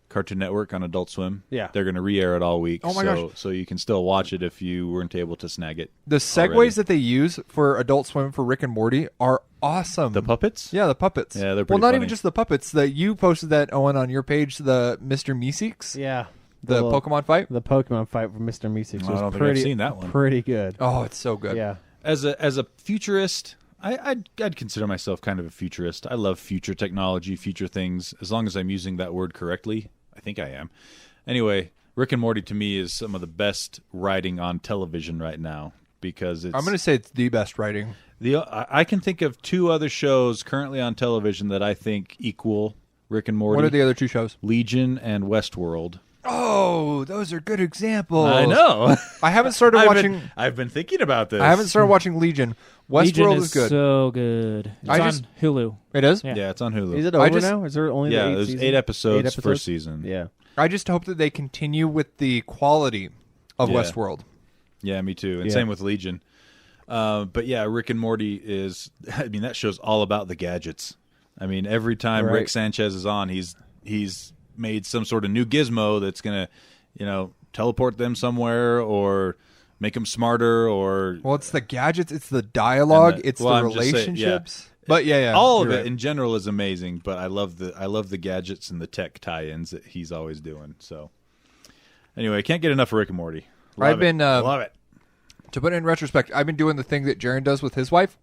Cartoon Network on Adult Swim. Yeah. They're gonna re-air it all week. Oh my gosh. So you can still watch it if you weren't able to snag it. The segues already. that they use for Adult Swim for Rick and Morty are awesome. The puppets? Yeah, the puppets. Yeah, they're well, pretty not funny. even just the puppets. That you posted that, Owen, on your page. The Mr. Meeseeks. Yeah, The little- Pokemon fight. The Pokemon fight from Mr. Meeseeks I was don't think I've pretty. seen that one. Pretty good. Oh, it's so good. Yeah. As a futurist, I'd consider myself kind of a futurist. I love future technology, future things, as long as I'm using that word correctly. I think I am. Anyway, Rick and Morty to me is some of the best writing on television right now. because it's. I'm going to say it's the best writing. I can think of 2 other shows currently on television that I think equal Rick and Morty. What are the other 2 shows? Legion and Westworld. Oh, those are good examples. I know. I haven't started watching. I've been thinking about this. I haven't started watching Legion. Legion Westworld is good. So good. It's on Hulu. It is? Yeah. It's on Hulu. Is it over now? Is there only there's 8 8 episodes first season. Yeah. I just hope that they continue with the quality of Westworld. Yeah, me too. And same with Legion. But yeah, Rick and Morty is. I mean, that show's all about the gadgets. I mean, every time Rick Sanchez is on, he's made some sort of new gizmo that's gonna, teleport them somewhere or make them smarter. Or it's the gadgets, it's the dialogue, it's the I'm just saying, relationships. But all of it in general is amazing. But I love the gadgets and the tech tie-ins that he's always doing. So anyway, I can't get enough of Rick and Morty. Love it. To put it in retrospect, I've been doing the thing that Jaron does with his wife,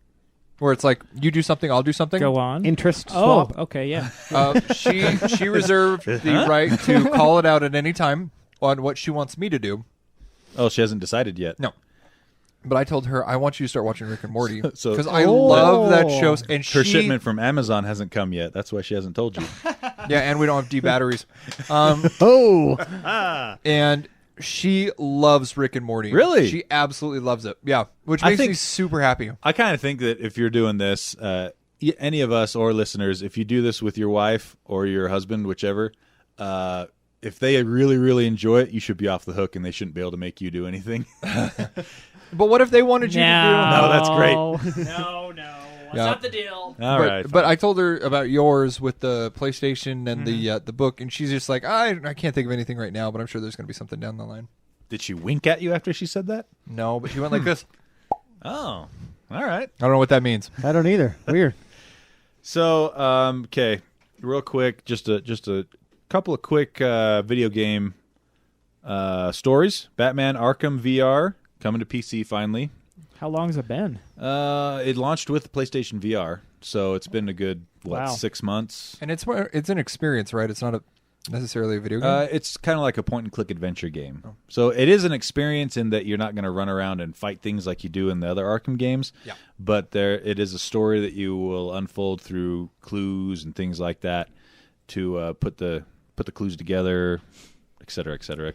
where it's like, you do something, I'll do something. Go on. Interest Oh, swap. okay, yeah. She reserved the right to call it out at any time on what she wants me to do. Oh, she hasn't decided yet. No. But I told her, I want you to start watching Rick and Morty So- because I love that show. And Her shipment from Amazon hasn't come yet. That's why she hasn't told you. Yeah, and we don't have D batteries. And she loves Rick and Morty. Really? She absolutely loves it. Yeah, which I makes me think- super happy. I kind of think that if you're doing this, any of us or listeners, if you do this with your wife or your husband, whichever, if they really, really enjoy it, you should be off the hook and they shouldn't be able to make you do anything. But what if they wanted you to do? No, that's great. No. That's Yeah. not the deal. All right. But I told her about yours with the PlayStation and the book, and she's just like, I can't think of anything right now, but I'm sure there's going to be something down the line. Did she wink at you after she said that? No, but she went like this. Oh, all right. I don't know what that means. I don't either. Weird. So, okay, real quick, just a couple of quick video game stories. Batman Arkham VR coming to PC finally. How long has it been? It launched with the PlayStation VR, so it's been a good 6 months. And it's an experience, right? It's not necessarily a video game. It's kind of like a point-and-click adventure game. Oh. So it is an experience in that you're not going to run around and fight things like you do in the other Arkham games. Yeah. But it is a story that you will unfold through clues and things like that to put the clues together, et cetera, et cetera.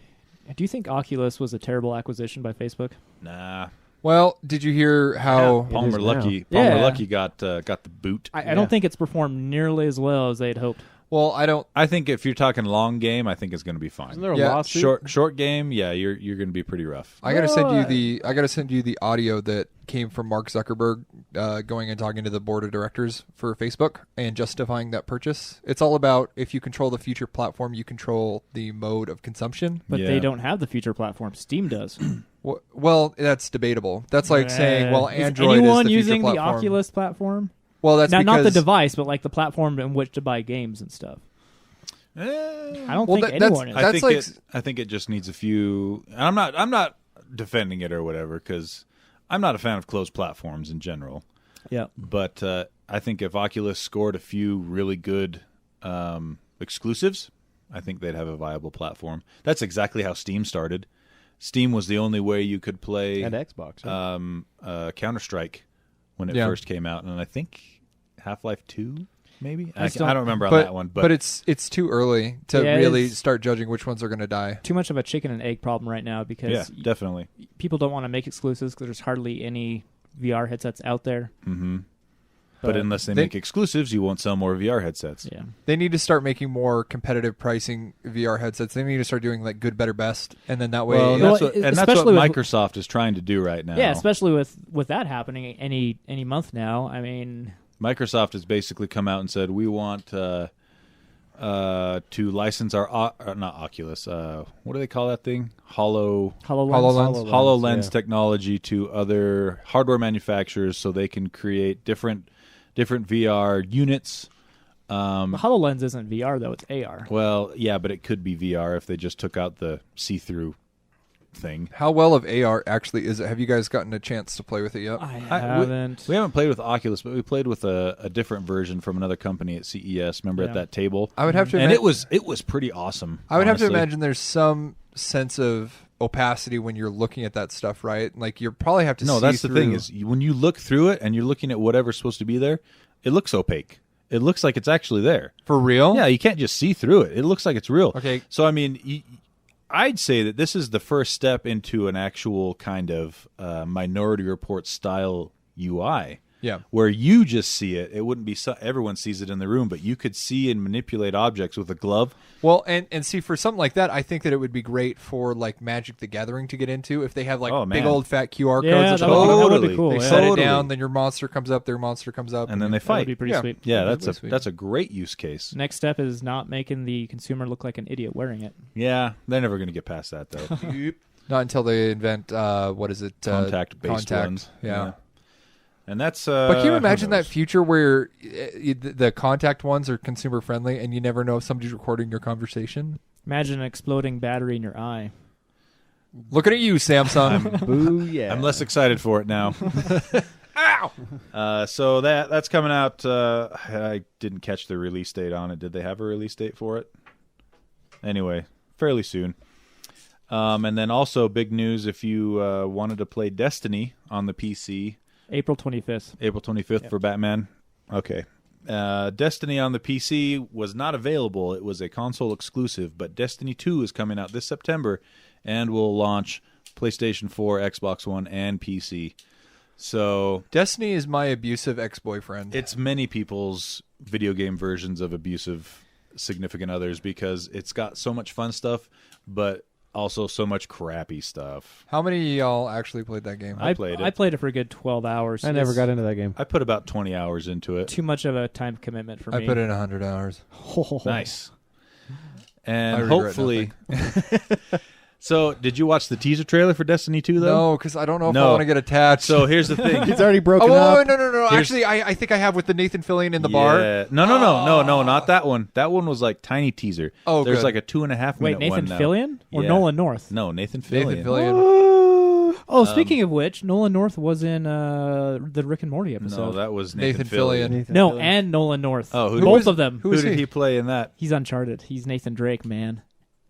Do you think Oculus was a terrible acquisition by Facebook? Nah. Well, did you hear how Palmer Luckey got the boot? I don't think it's performed nearly as well as they had hoped. Well, I don't. I think if you're talking long game, I think it's going to be fine. Isn't there a lawsuit? Short game, yeah, you're going to be pretty rough. I gotta send you the audio that came from Mark Zuckerberg going and talking to the board of directors for Facebook and justifying that purchase. It's all about if you control the future platform, you control the mode of consumption. But they don't have the future platform. Steam does. Well, that's debatable. That's like saying, well, Android is anyone the future using platform. the Oculus platform? Well, that's not because the device, but like the platform in which to buy games and stuff. I don't think anyone is. I think it just needs a few. I'm not defending it or whatever because I'm not a fan of closed platforms in general. Yeah, but I think if Oculus scored a few really good exclusives, I think they'd have a viable platform. That's exactly how Steam started. Steam was the only way you could play and Xbox Counter-Strike when it first came out, and I think Half-Life 2 maybe. I don't remember on that one, but it's too early to really start judging which ones are going to die. Too much of a chicken and egg problem right now because definitely people don't want to make exclusives because there's hardly any VR headsets out there. Mm-hmm. But unless they make exclusives, you won't sell more VR headsets. Yeah, they need to start making more competitive pricing VR headsets. They need to start doing like good, better, best, and then that way. That's what Microsoft is trying to do right now. Yeah, especially with that happening any month now. I mean, Microsoft has basically come out and said we want to license our not Oculus. What do they call that thing? HoloLens technology to other hardware manufacturers so they can create different VR units. HoloLens isn't VR though; it's AR. Well, yeah, but it could be VR if they just took out the see-through thing. How well of AR actually is it? Have you guys gotten a chance to play with it yet? I haven't. We haven't played with Oculus, but we played with a different version from another company at CES. Remember at that table? I would have to, and it was pretty awesome. I would have to imagine there's some sense of opacity when you're looking at that stuff, right? Like you probably have to. No, see that's the through. thing is when you look through it and you're looking at whatever's supposed to be there, it looks opaque. It looks like it's actually there. For real? Yeah, you can't just see through it. It looks like it's real. Okay. So I mean, I'd say that this is the first step into an actual kind of Minority Report style UI. Yeah. Where you just see it. It wouldn't be everyone sees it in the room, but you could see and manipulate objects with a glove. Well, and see, for something like that, I think that it would be great for like Magic the Gathering to get into if they have like big old fat QR codes. Yeah, that that show would up. be cool. They Yeah. set it Totally. down, then your monster comes up, their monster comes up, And then they That fight. would be pretty Yeah. sweet. Yeah, That'd be sweet. that's a great use case. Next step is not making the consumer look like an idiot wearing it. Yeah, they're never going to get past that though. Not until they invent what is it? Contact-based ones. Yeah. And that's. But can you who imagine that knows? future where the contact ones are consumer friendly and you never know if somebody's recording your conversation? Imagine an exploding battery in your eye. Looking at you, Samsung. Boo, yeah. I'm less excited for it now. Ow! So that's coming out. I didn't catch the release date on it. Did they have a release date for it? Anyway, fairly soon. And then also big news if you wanted to play Destiny on the PC. April 25th. April 25th for Batman. Okay. Destiny on the PC was not available. It was a console exclusive, but Destiny 2 is coming out this September and will launch PlayStation 4, Xbox One, and PC. So Destiny is my abusive ex-boyfriend. it's many people's video game versions of abusive significant others because it's got so much fun stuff, but also so much crappy stuff. How many of y'all actually played that game? I played it. I played it for a good 12 hours. I never It's got into that game. I put about 20 hours into it. too much of a time commitment for me. I put in 100 hours. Nice. I And regret hopefully... So, did you watch the teaser trailer for Destiny 2, though? No, because I don't know if I No. want to get attached. So, here's the thing. It's already broken oh, up. no. Here's- Actually, I think I have with the Nathan Fillion in the bar. Yeah. No, not that one. That one was like tiny teaser. Oh, There's good. like a 2.5 Wait, minute Nathan one now. Fillion or Yeah. Nolan North? No, Nathan Fillion. Nathan Fillion. Oh, speaking of which, Nolan North was in the Rick and Morty episode. No, that was Nathan Nathan Fillion. Nathan No, Fillion. and Nolan North. Oh, who both was- of them. who Who is did he? he play in that? He's Uncharted. He's Nathan Drake, man.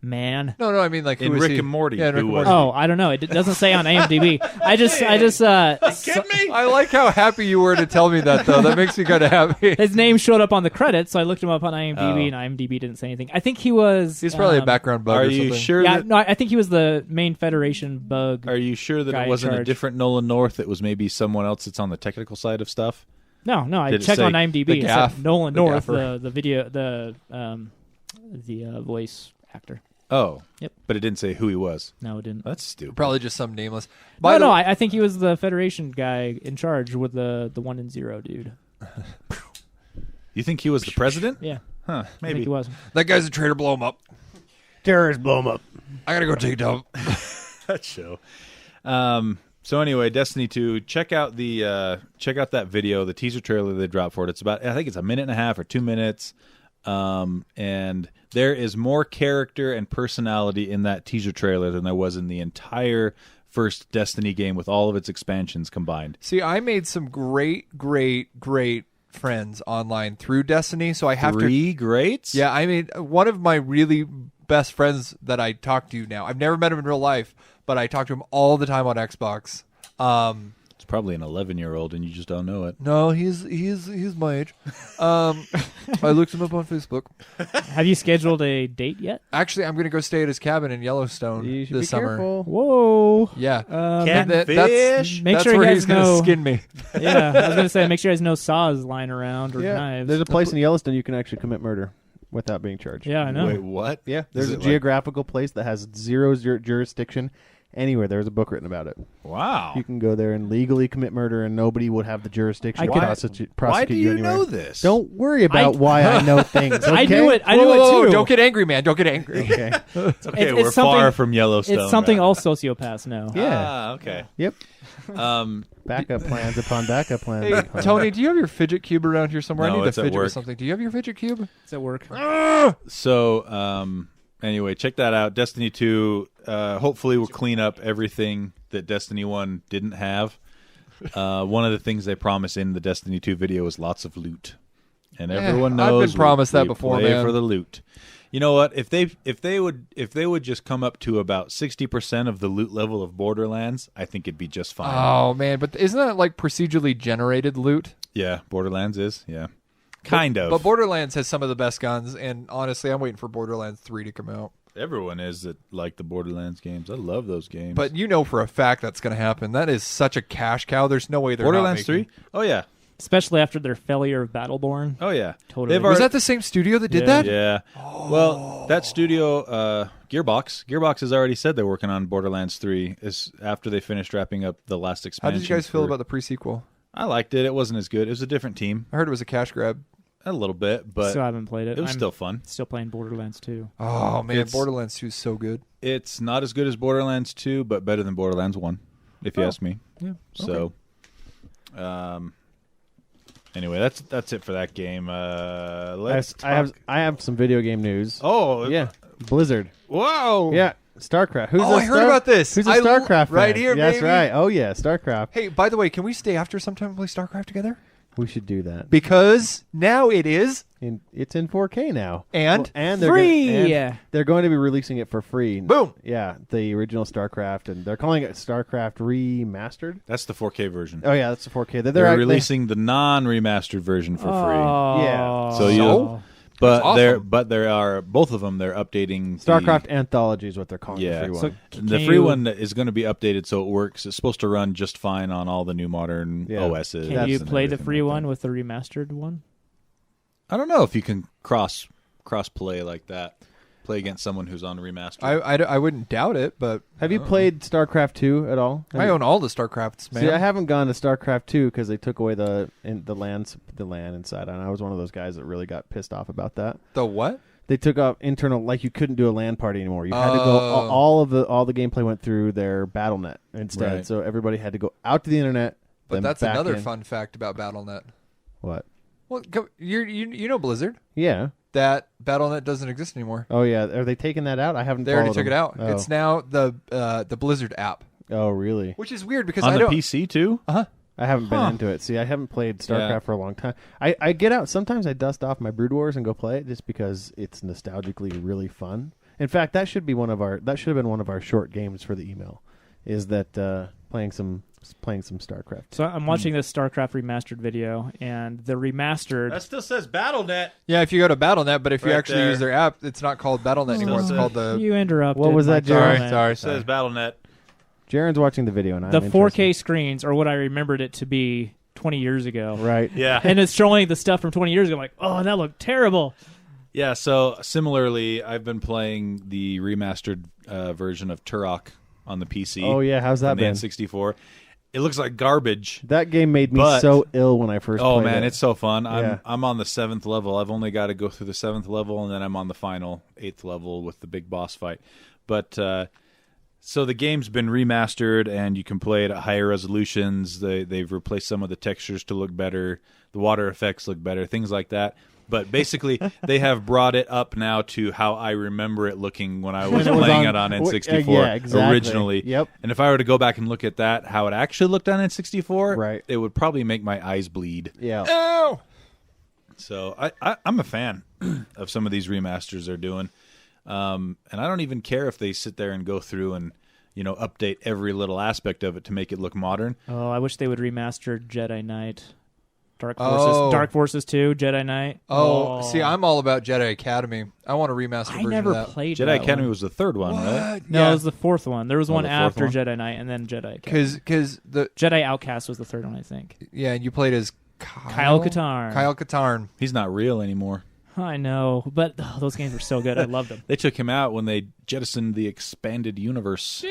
No, I mean like In who is Rick he? and Morty, Yeah, in Rick who and was Morty. Oh, I don't know. It doesn't say on IMDb. I just I like how happy you were to tell me that though. That makes me kind of happy. his name showed up on the credits, so I looked him up on IMDb, Oh. and IMDb didn't say anything. I think he was. He's probably a background bug Are or you something. sure Yeah, that no, I think he was the main Federation bug. Are you sure that guy it in wasn't a charge. different Nolan North? It was maybe someone else that's on the technical side of stuff? No, I Did it checked say on IMDb. the It gaff? said Nolan The North, gaffer? the video, the voice actor. Oh. Yep. But it didn't say who he was. No, it didn't. That's stupid. Probably just some nameless. I think he was the Federation guy in charge with the 1 and 0 dude. You think he was the president? Yeah, Huh, I think maybe. he was. That guy's a traitor. Blow him up. Terrorists blow 'em up. I gotta go take it down. That show. So anyway, Destiny 2. Check out that video, the teaser trailer they dropped for it. It's about, I think it's a minute and a half or 2 minutes. And there is more character and personality in that teaser trailer than there was in the entire first Destiny game with all of its expansions combined. See, I made some great friends online through Destiny, so I have to. Three greats? Yeah, I mean, one of my really best friends that I talk to now. I've never met him in real life, but I talk to him all the time on Xbox. It's probably an 11-year-old and you just don't know it. No, he's my age. I looked him up on Facebook. Have you scheduled a date yet? Actually, I'm going to go stay at his cabin in Yellowstone You should this be summer. careful. Whoa. Yeah. Catfish? Make that's sure he where has he's going to no- skin me. Yeah, I was gonna say, make sure he has no saws lying around or Yeah, knives. there's a place in Yellowstone you can actually commit murder without being charged. Yeah, I know. Wait, what? Yeah, there's Is a it geographical place that has zero jurisdiction anywhere. There's a book written about it. Wow. You can go there and legally commit murder, and nobody would have the jurisdiction I to could- prosecute Why do you you anywhere. know this? Don't worry about why I know things. Okay? I knew it. I knew Whoa, it too. don't get angry, man. Don't get angry. Okay. It's okay. It's We're something- far from Yellowstone. It's something right? all sociopaths know. Yeah. Ah, okay. Yep. Um, Backup plans upon backup plans. Hey, upon- Tony, do you have your fidget cube around here somewhere? No, I need it's to at fidget work. with something. Do you have your fidget cube? It's at work. So, anyway, check that out. Destiny 2. Hopefully, will clean up everything that Destiny 1 didn't have. One of the things they promised in the Destiny 2 video is lots of loot, and everyone I've knows been promised that we before, play man. for the loot. You know what? If they would just come up to about 60% of the loot level of Borderlands, I think it'd be just fine. Oh man, but isn't that like procedurally generated loot? Yeah, Borderlands is. Yeah, kind of. But Borderlands has some of the best guns, and honestly, I'm waiting for Borderlands 3 to come out. Everyone is that like the Borderlands games. I love those games. But you know for a fact that's going to happen. That is such a cash cow. There's no way they're Borderlands not making... 3? Oh yeah. Especially after their failure of Battleborn. Oh yeah. Totally. Was that the same studio that did that? Yeah. Oh. Well, that studio, Gearbox has already said they're working on Borderlands 3 is after they finished wrapping up the last How expansion. did you guys feel about the pre-sequel? I liked it. It wasn't as good. It was a different team. I heard it was a cash grab. A little bit, but Still haven't played it. it was I'm still fun. Still playing Borderlands 2. Oh man, It's- Borderlands 2 is so good. It's not as good as Borderlands 2, but better than Borderlands 1, if you ask me. Yeah. So, anyway, that's it for that game. Let's I have some video game news. Oh, Yeah, Blizzard. Whoa. Yeah, StarCraft. Who's Oh, I heard about this. Who's a I l- StarCraft fan? right here, Yeah, that's baby. right. Oh yeah, StarCraft. Hey, by the way, can we stay after sometime and play StarCraft together? We should do that. Because now it is It's in 4K now, and and Free! They're going to be releasing it for free. boom. Yeah, the original StarCraft, and they're calling it StarCraft Remastered. That's the 4K version. Oh yeah, that's the 4K. They're releasing the non-remastered version for free. Yeah. So you- But That's there are both of them. They're updating StarCraft Anthology is what they're calling Yeah. the free So one. The Can free you- one is going to be updated so it works. It's supposed to run just fine on all the new modern Yeah. OSs. Can you and play the everything free like one that. with the remastered one? I don't know if you can cross play like that. Play against someone who's on remastered. I wouldn't doubt it, but Have you played StarCraft 2 at all? I own all the StarCrafts, man. See, I haven't gone to StarCraft 2 because they took away the LAN inside, and I was one of those guys that really got pissed off about that. The what? They took off internal, like you couldn't do a LAN party anymore. You had to go. Oh. All the gameplay went through their Battlenet instead, Right. so everybody had to go out to the internet. But then that's back another in. fun fact about Battlenet. What? Well, you know Blizzard, Yeah. that Battlenet doesn't exist anymore. Oh yeah. Are they taking that out? I haven't. They already followed took it them. out. Oh. It's now the Blizzard app, Oh really? which is weird because on I the don't. PC too? I haven't Huh. been into it. See, I haven't played StarCraft Yeah. for a long time. I get out. Sometimes I dust off my Brood Wars and go play it just because it's nostalgically really fun. In fact, that should have been one of our short games for the email. Is that playing some StarCraft? So I'm watching this StarCraft Remastered video, and the remastered. still says Battlenet. Yeah, if you go to Battlenet, but if you Right actually there. use their app, it's not called Battlenet anymore. It's says- called the. You interrupted. What was my that, Jared? comment. Sorry. It says Battlenet. Jaren's watching the video, and I'm The 4K interested. screens are what I remembered it to be 20 years ago. Right. Yeah. And it's showing the stuff from 20 years ago. I'm like, oh, that looked terrible. Yeah, so similarly, I've been playing the remastered version of Turok on the PC. Oh yeah, how's that on the been? N64. It looks like garbage. That game made me But- so ill when I first. Oh played man, it. it's so fun. Yeah. I'm on the 7th level. I've only got to go through the 7th level, and then I'm on the final 8th level with the big boss fight. But so the game's been remastered, and you can play it at higher resolutions. They've replaced some of the textures to look better. The water effects look better, things like that. But basically, they have brought it up now to how I remember it looking when I was When it was playing on- it on yeah, N64 exactly. originally. Yep. And if I were to go back and look at that, how it actually looked on N64, Right. it would probably make my eyes bleed. Yeah. Oh. So I'm a fan of some of these remasters they're doing, and I don't even care if they sit there and go through and update every little aspect of it to make it look modern. Oh, I wish they would remaster Jedi Knight. Dark Oh. Forces 2, Jedi Knight. Oh, see, I'm all about Jedi Academy. I want a remastered I version never of that. played Jedi that Academy one. was the third one, right? What? No, Yeah. it was the fourth one. There was one the fourth after one? Jedi Knight, and then Jedi Academy. Because the Jedi Outcast was the third one, I think. and you played as Kyle Katarn. Kyle Katarn. He's not real anymore. I know, but those games were so good. I loved them. They took him out when they jettisoned the expanded universe.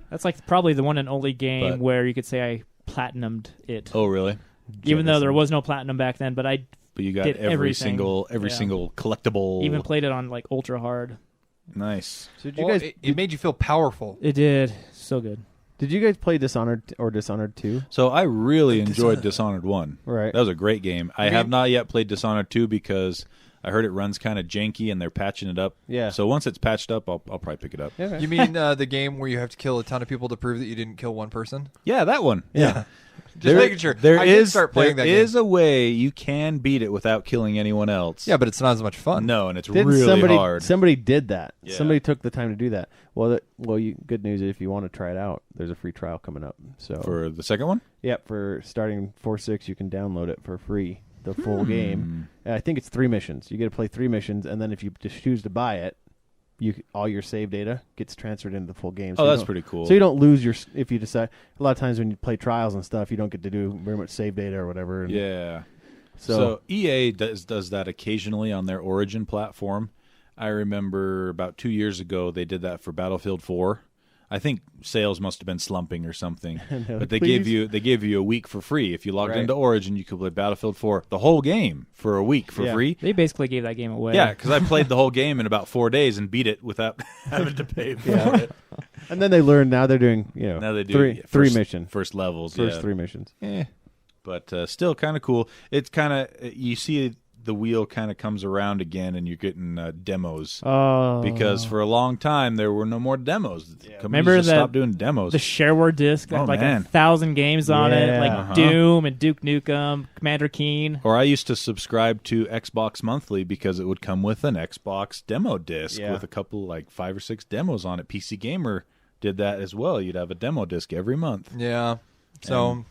That's like probably the one and only game But- where you could say I platinumed it. Oh, really? Even though there was no platinum back then, but I But you got Did every everything. single Yeah. single collectible. even played it on like ultra hard. Nice. So did you Well, guys it made you feel powerful. It did. So good. did you guys play Dishonored or Dishonored 2? So I really enjoyed Dishonored 1. Right. That was a great game. I have not yet played Dishonored 2 because I heard it runs kind of janky, and they're patching it up. Yeah. So once it's patched up, I'll probably pick it up. Yeah. You mean the game where you have to kill a ton of people to prove that you didn't kill one person? Yeah, that one. Yeah. Just making sure. There I is did start playing there that is game. a way you can beat it without killing anyone else. Yeah, but it's not as much fun. No, and it's Didn't really hard. Somebody did that. Yeah. Somebody took the time to do that. Well, good news if you want to try it out, there's a free trial coming up. So For the second one? yep, for starting 4.6, you can download it for free, the full game. And I think it's 3 missions. You get to play 3 missions, and then if you just choose to buy it, all your save data gets transferred into the full game. So That's pretty cool. So you don't lose if you decide. A lot of times when you play trials and stuff, you don't get to do very much save data or whatever. And Yeah. So, So EA does that occasionally on their Origin platform. I remember about 2 years ago they did that for Battlefield 4. I think sales must have been slumping or something, but they gave you a week for free. If you logged Right. into Origin, you could play Battlefield 4 the whole game for a week for Yeah. free. They basically gave that game away. Yeah, because I played the whole game in about 4 days and beat it without having to pay for it. and then they learned. Now they're doing Now they do three first, missions, first levels, first 3 missions. but still kind of cool. It's kind of you see the wheel kind of comes around again, and you're getting demos. Oh. Because for a long time there were no more demos. Companies Remember just that- stopped doing demos. the shareware disc that Oh, had like man. 1,000 games on it, Yeah. like Doom and Duke Nukem, Commander Keen. Or I used to subscribe to Xbox Monthly because it would come with an Xbox demo disc Yeah. with a couple, like 5 or 6 demos on it. PC Gamer did that as well. You'd have a demo disc every month. Yeah. So And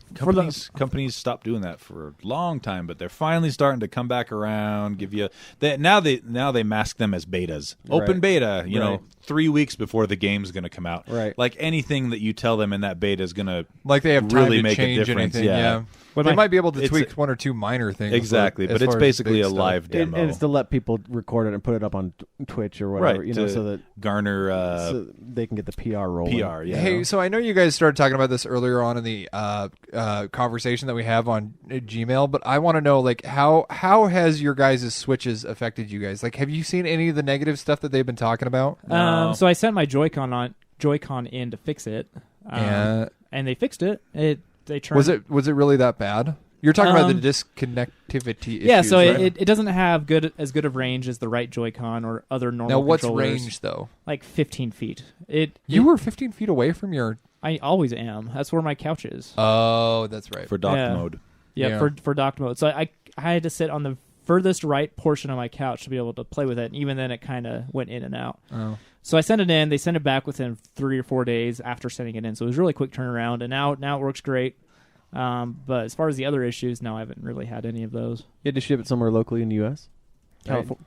companies stopped doing that for a long time, but they're finally starting to come back around. Give you now they mask them as betas, open Right. beta. You know, Right. 3 weeks before the game's going to come out. Right. Like anything that you tell them in that beta is going to like they have time really to make a change difference. anything. Yeah. What They am I- might be able to It's tweak 1 or 2 minor things. exactly, as but it's far as basically big a stuff. live demo. And it's to let people record it and put it up on Twitch or whatever, right? so to that garner so they can get the PR rolling. PR. Yeah. Hey, so I know you guys started talking about this earlier on in the conversation that we have on Gmail, but I want to know, like, how has your guys' switches affected you guys? Like, have you seen any of the negative stuff that they've been talking about? No. So I sent my Joy-Con in to fix it, Yeah. and they fixed it. They turned. Was it really that bad? You're talking about the Um, disconnectivity issues, Yeah, so right? it doesn't have as good of range as the right Joy-Con or other normal Now, what's controllers. range, though? Like 15 feet. You were 15 feet away from your... I always am. That's where my couch is. Oh, that's right. For dock Yeah. mode. Yeah, for docked mode. So I had to sit on the furthest right portion of my couch to be able to play with it. And even then, it kind of went in and out. Oh. So I sent it in. They sent it back within 3 or 4 days after sending it in. So it was a really quick turnaround, and now it works great. But as far as the other issues, no, I haven't really had any of those. You had to ship it somewhere locally in the U.S.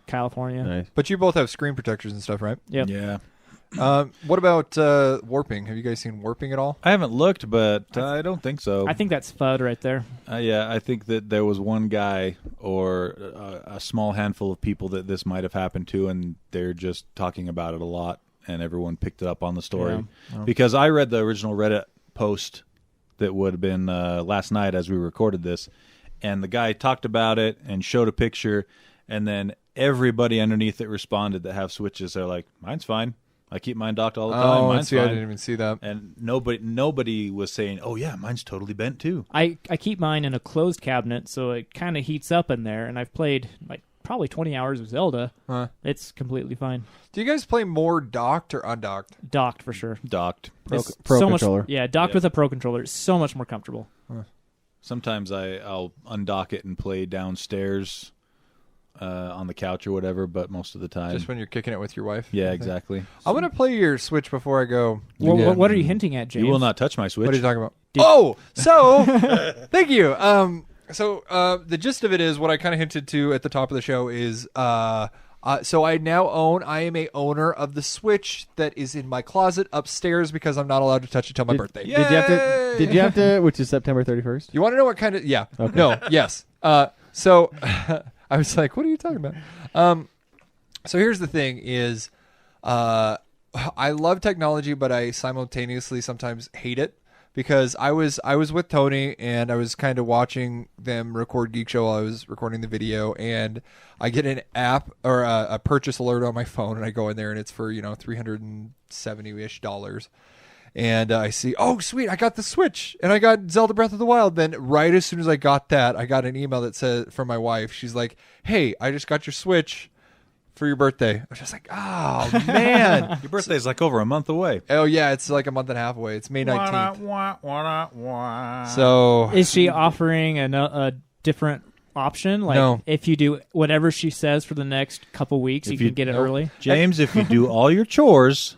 California. Nice. But you both have screen protectors and stuff, right? Yep. Yeah. What about warping? Have you guys seen warping at all? I haven't looked, but I don't think so. I think that's FUD right there. Yeah, I think that there was one guy or a small handful of people that this might have happened to, and they're just talking about it a lot, and everyone picked it up on the story. Yeah. Because I read the original Reddit post that would have been last night as we recorded this, and the guy talked about it and showed a picture, and then everybody underneath it responded that have switches. They're like, mine's fine. I keep mine docked all the time. Mine's see, fine. I didn't even see that. And nobody was saying, "Oh yeah, mine's totally bent too." I keep mine in a closed cabinet, so it kind of heats up in there, and I've played like probably 20 hours of Zelda. Huh. It's completely fine. Do you guys play more docked or undocked? Docked for sure. Docked. It's Pro so much, controller. yeah, docked Yeah. with a pro controller. It's so much more comfortable. Sometimes I'll undock it and play downstairs on the couch or whatever, but most of the time, Just when you're kicking it with your wife? yeah, I think. exactly. I'm going to play your Switch before I go. What are you hinting at, James? You will not touch my Switch. What are you talking about? Oh, so thank you. So the gist of it is what I kind of hinted to at the top of the show is so I am a owner of the Switch that is in my closet upstairs because I'm not allowed to touch it till my birthday. Did you have to? Which is September 31st. You want to know what kind of? Yeah. Okay. No. Yes. So I was like, what are you talking about? So here's the thing: is I love technology, but I simultaneously sometimes hate it because I was with Tony and I was kind of watching them record Geek Show while I was recording the video, and I get an app or a purchase alert on my phone, and I go in there and it's for $370-ish. And I see, oh, sweet, I got the Switch, and I got Zelda Breath of the Wild. Then right as soon as I got that, I got an email that said from my wife. She's like, hey, I just got your Switch for your birthday. I was just like, oh, man. Your birthday's like over a month away. Oh, yeah, it's like a month and a half away. It's May 19th. Wah. So Is she offering a different option? Like, No. if you do whatever she says for the next couple weeks, you can get it early? James, if you do all your chores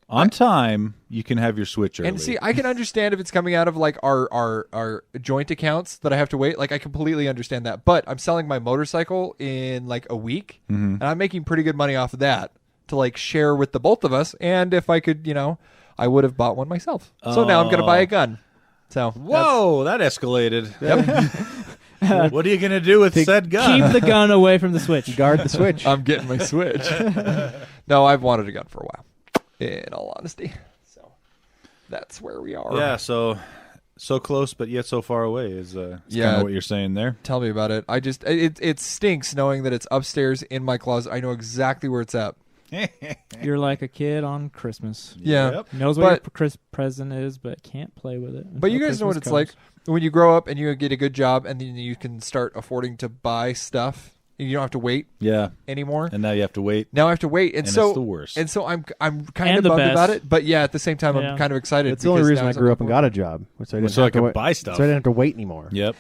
on time, you can have your Switch early. And see, I can understand if it's coming out of like our joint accounts that I have to wait. Like, I completely understand that. But I'm selling my motorcycle in like a week, and I'm making pretty good money off of that to like share with the both of us. And if I could, I would have bought one myself. So now I'm going to buy a gun. So Whoa, that escalated. Yep. What are you going to do with said gun? Keep the gun away from the Switch. Guard the Switch. I'm getting my Switch. No, I've wanted a gun for a while, in all honesty. So that's where we are. Yeah, so close but yet so far away is kind of what you're saying there. Tell me about it. I just it stinks knowing that it's upstairs in my closet. I know exactly where it's at. You're like a kid on Christmas. Yeah. Yep. Knows what your present is, but can't play with it. But you guys know what it's like when you grow up and you get a good job and then you can start affording to buy stuff. You don't have to wait anymore. And now you have to wait. Now I have to wait. And so it's the worst. And so I'm kind And of the bummed best. about it. But yeah, at the same time, Yeah. I'm kind of excited. That's the only because reason now I it's grew on up and the got a job. So I didn't So I have to could wait- buy stuff. So I didn't have to wait anymore. Yep.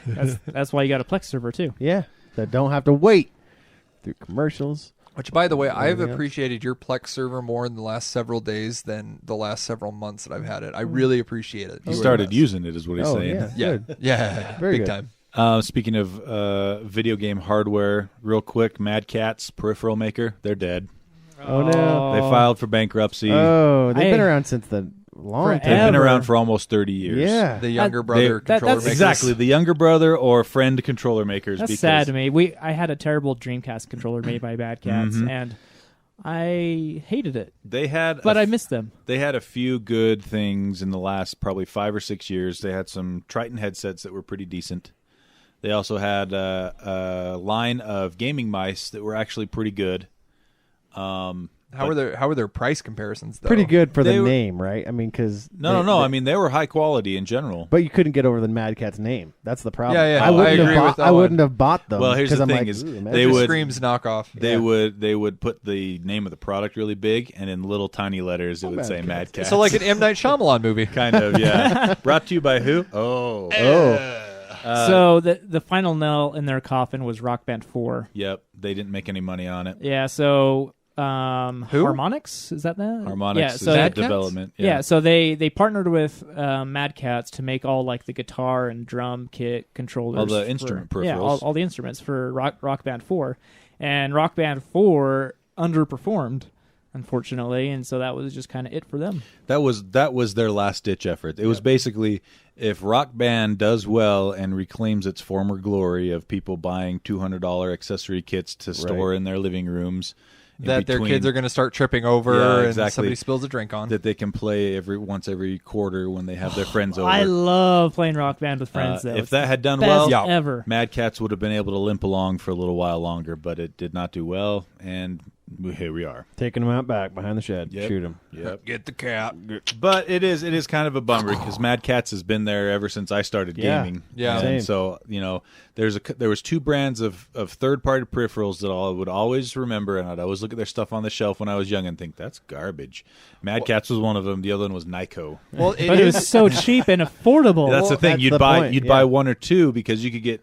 That's why you got a Plex server, too. Yeah. So I don't have to wait through commercials. Which, by the way, I've Everything else. appreciated your Plex server more in the last several days than the last several months that I've had it. I really appreciate it. You You started were the best. using it is what he's saying. Yeah. Yeah, Good. yeah, Very big good. time. Speaking of video game hardware, real quick, Mad Catz peripheral maker, they're dead. Oh, no. They filed for bankruptcy. Oh, they've been I- around since the long They've time. been Forever. around for almost 30 years. Yeah. The younger brother that- controller that's- makers. Exactly, the younger brother or friend controller makers. That's because sad to me. I had a terrible Dreamcast controller made by Bad Cats, and I hated it. They had, But I missed them. They had a few good things in the last probably 5 or 6 years. They had some Triton headsets that were pretty decent. They also had a line of gaming mice that were actually pretty good. How were their price comparisons though? Pretty good for They the were- name, right? I mean, because No. I mean, they were high quality in general. but you couldn't get over the Mad Cat's name. That's the problem. Yeah, yeah. I wouldn't I agree have with bought. that I one. wouldn't have bought them. Well, here's 'cause the I'm thing like, is ooh, Mad they It Catz. just would- screams knockoff. They would put the name of the product really big, and in little tiny letters it would Mad say Catz. Mad Catz. So like an M Night Shyamalan movie. kind of, yeah. Brought to you by who? Oh. So the final nail in their coffin was Rock Band 4. Yep. They didn't make any money on it. Yeah, so Harmonix, is that that? Harmonix yeah, is so the Mad Catz? development. yeah, so they partnered with Mad Catz to make all like the guitar and drum kit controllers, All the for- instrument yeah, peripherals. all the instruments for Rock Band 4, and Rock Band 4 underperformed, unfortunately, and so that was just kind of it for them. That was their last ditch effort. It was basically, if Rock Band does well and reclaims its former glory of people buying $200 accessory kits to store in their living rooms, in That their between- kids are going to start tripping over Yeah, and exactly. somebody spills a drink on. that they can play once every quarter when they have their friends over. I love playing Rock Band with friends, though. If It's that had done the well, best ever. Mad Catz would have been able to limp along for a little while longer, but it did not do well, and here we are. taking them out back behind the shed. Yep. Shoot them. Yep. Get the cat. But it is kind of a bummer because Mad Catz has been there ever since I started Yeah. gaming. Yeah. And Same. so there was 2 brands of third party peripherals that I would always remember, and I'd always look at their stuff on the shelf when I was young and think that's garbage. Mad Catz was one of them. The other one was Nyko. Well, but it was so cheap and affordable. That's the thing. that's You'd the buy point, you'd yeah. buy 1 or 2 because you could get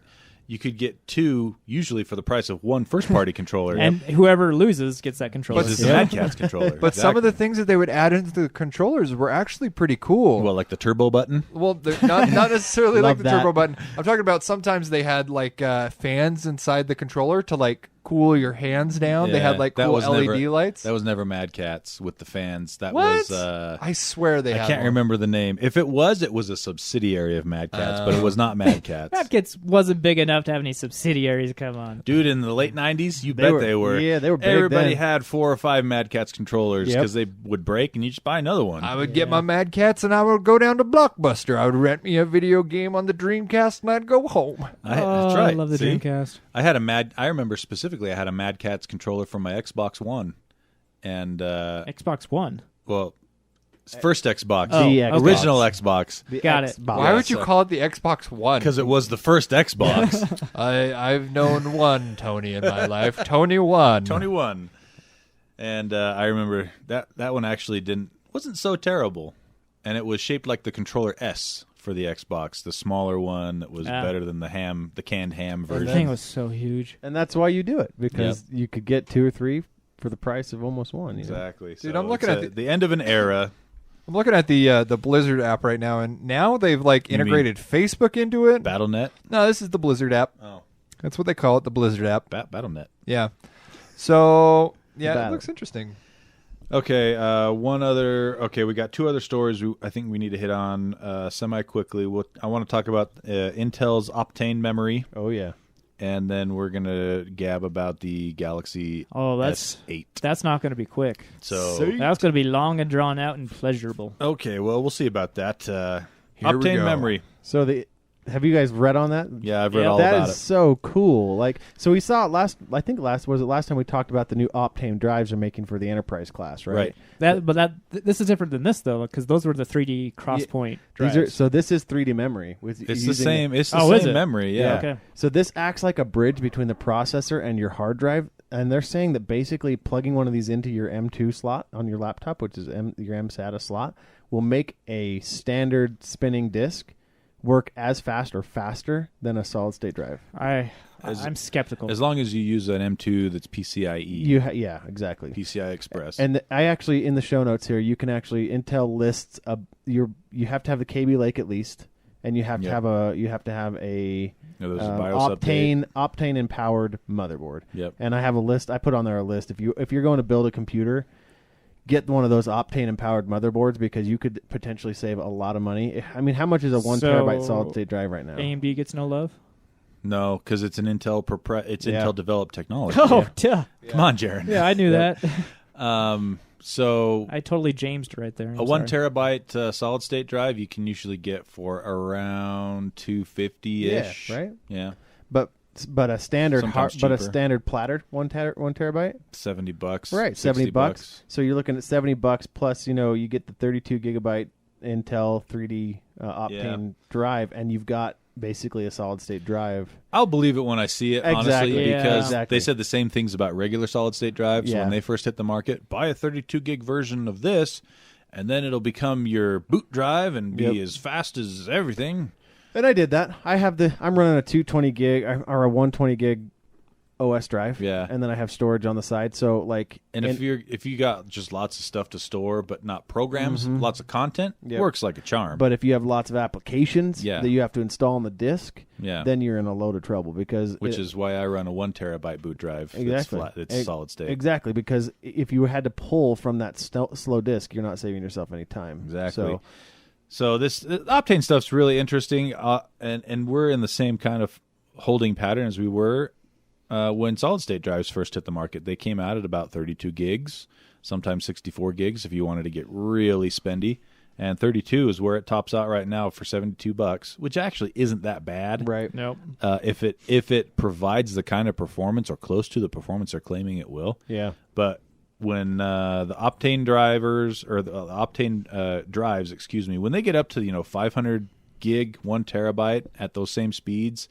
2 usually for the price of 1 first party controller. and whoever loses gets that controller. This is the Mad Catz controller. But some of the things that they would add into the controllers were actually pretty cool. well, like the turbo button. Well, they're not necessarily like Love the that. turbo button. I'm talking about sometimes they had like fans inside the controller to like cool your hands down. They had Yeah, like that cool was LED never- lights. That was never Mad Catz with the fans. That what? was I swear they I had can't one. remember the name. If it was a subsidiary of Mad Catz, but it was not Mad Catz. Mad Catz wasn't big enough to have any subsidiaries. Come on. Dude, in the late 90s, you bet were- they were. yeah, they were big Everybody then. had 4 or 5 Mad Catz controllers Yep. because they would break and you just buy another one. I would get my Mad Cats and I would go down to Blockbuster. I would rent me a video game on the Dreamcast and I'd go home. That's Oh, right. I love the See? Dreamcast. I remember specifically I had a Mad Catz controller from my Xbox One. And Xbox One. well, First Xbox. The Xbox. Original Xbox. The Got it. Xbox. Why would you call it the Xbox One? Because it was the first Xbox. I've known one Tony in my life. Tony One. Tony won. And I remember that one actually wasn't so terrible. And it was shaped like the controller S for the Xbox, the smaller one that was better than the canned ham The version. thing was so huge. And that's why you do it, because you could get 2 or 3 for the price of almost one. You know? Exactly. Dude, So I'm looking it's at the end of an era. I'm looking at the Blizzard app right now, and now they've like integrated Facebook into it. Battle.net. No, this is the Blizzard app. Oh, That's what they call it, the Blizzard app. Battle.net. Yeah. So yeah, Battle. it looks interesting. Okay, we got 2 other stories I think we need to hit on semi-quickly. I want to talk about Intel's Optane memory, Oh, yeah. and then we're going to gab about the Galaxy S8. That's not going to be quick. So, That's going to be long and drawn out and pleasurable. okay, well, we'll see about that. Here we Optane go. memory. So have you guys read on that? Yeah, I've read Yeah, all That about is it. so cool. Like, so we saw it last time we talked about the new Optane drives they're making for the enterprise class, right? Right. This is different than this though, because those were the 3D Crosspoint drives. This is 3D memory with It's the using same. It's the is same it? memory. Yeah. Okay. So this acts like a bridge between the processor and your hard drive, and they're saying that basically plugging one of these into your M2 slot on your laptop, which is your MSATA slot, will make a standard spinning disk work as fast or faster than a solid state drive. I'm skeptical. As long as you use an M2 that's PCIe, Yeah, exactly. PCI Express. And I actually, in the show notes here, you can actually Intel lists you have to have the KB Lake at least, and you have to have a there's a BIOS update. Optane empowered motherboard. Yep. And I have a list. I put on there a list. If you're going to build a computer, get one of those Optane empowered motherboards, because you could potentially save a lot of money. I mean, how much is a 1 terabyte solid state drive right now? AMD gets no love. No, because it's an Intel Intel developed technology. Oh, duh. Come on, Jaron. Yeah, I knew that. So I totally Jamesed right there. a 1 terabyte solid state drive you can usually get for around $250-ish. Yeah, right. Yeah, But a standard Sometimes standard cheaper. plattered 1 terabyte. $70. Right, $70. So you're looking at $70 plus. You get the 32 gigabyte Intel 3D Optane drive, and you've got basically a solid state drive. I'll believe it when I see it, honestly, Exactly, yeah. because Exactly. they said the same things about regular solid state drives Yeah. when they first hit the market. Buy a 32 gig version of this, and then it'll become your boot drive and be as fast as everything. And I did that. I'm running a 220 gig or a 120 gig OS drive. Yeah. And then I have storage on the side. So If you got just lots of stuff to store but not programs, lots of content, Yep. works like a charm. but if you have lots of applications that you have to install on the disk, Yeah. then you're in a load of trouble, because Which is why I run a 1 terabyte boot drive Exactly. that's solid state. Exactly, because if you had to pull from that slow disk, you're not saving yourself any time. Exactly. So this Optane stuff's really interesting, and we're in the same kind of holding pattern as we were when solid-state drives first hit the market. They came out at about 32 gigs, sometimes 64 gigs if you wanted to get really spendy, and 32 is where it tops out right now for $72, which actually isn't that bad. Right. Nope. If it provides the kind of performance or close to the performance they're claiming it will. Yeah. But when the Optane drivers or the Optane drives, when they get up to 500 gig, 1 terabyte at those same speeds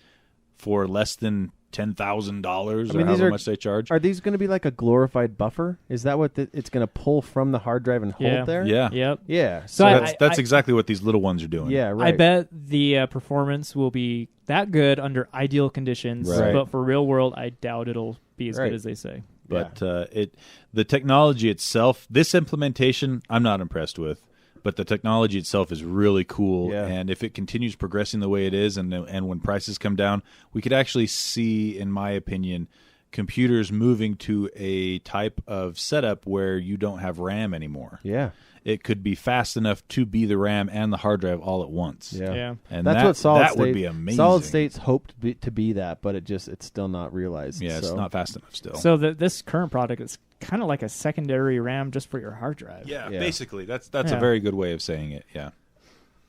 for less than $10,000 or however much they charge, Are these going to be like a glorified buffer? Is that what it's going to pull from the hard drive and hold there? Yeah. Yep. Yeah. So that's exactly what these little ones are doing. Yeah. Right. I bet the performance will be that good under ideal conditions, Right. but for real world, I doubt it'll be as Right. good as they say. But the technology itself, this implementation, I'm not impressed with. But the technology itself is really cool, and if it continues progressing the way it is, and when prices come down, we could actually see, in my opinion, computers moving to a type of setup where you don't have RAM anymore. Yeah. It could be fast enough to be the RAM and the hard drive all at once. Yeah. And that's that, what solid that state would be amazing. Solid state's hoped to be that, but it's still not realized. Yeah, it's so. not fast enough still. So this current product is kind of like a secondary RAM just for your hard drive. Yeah, Yeah. basically. That's a very good way of saying it, yeah.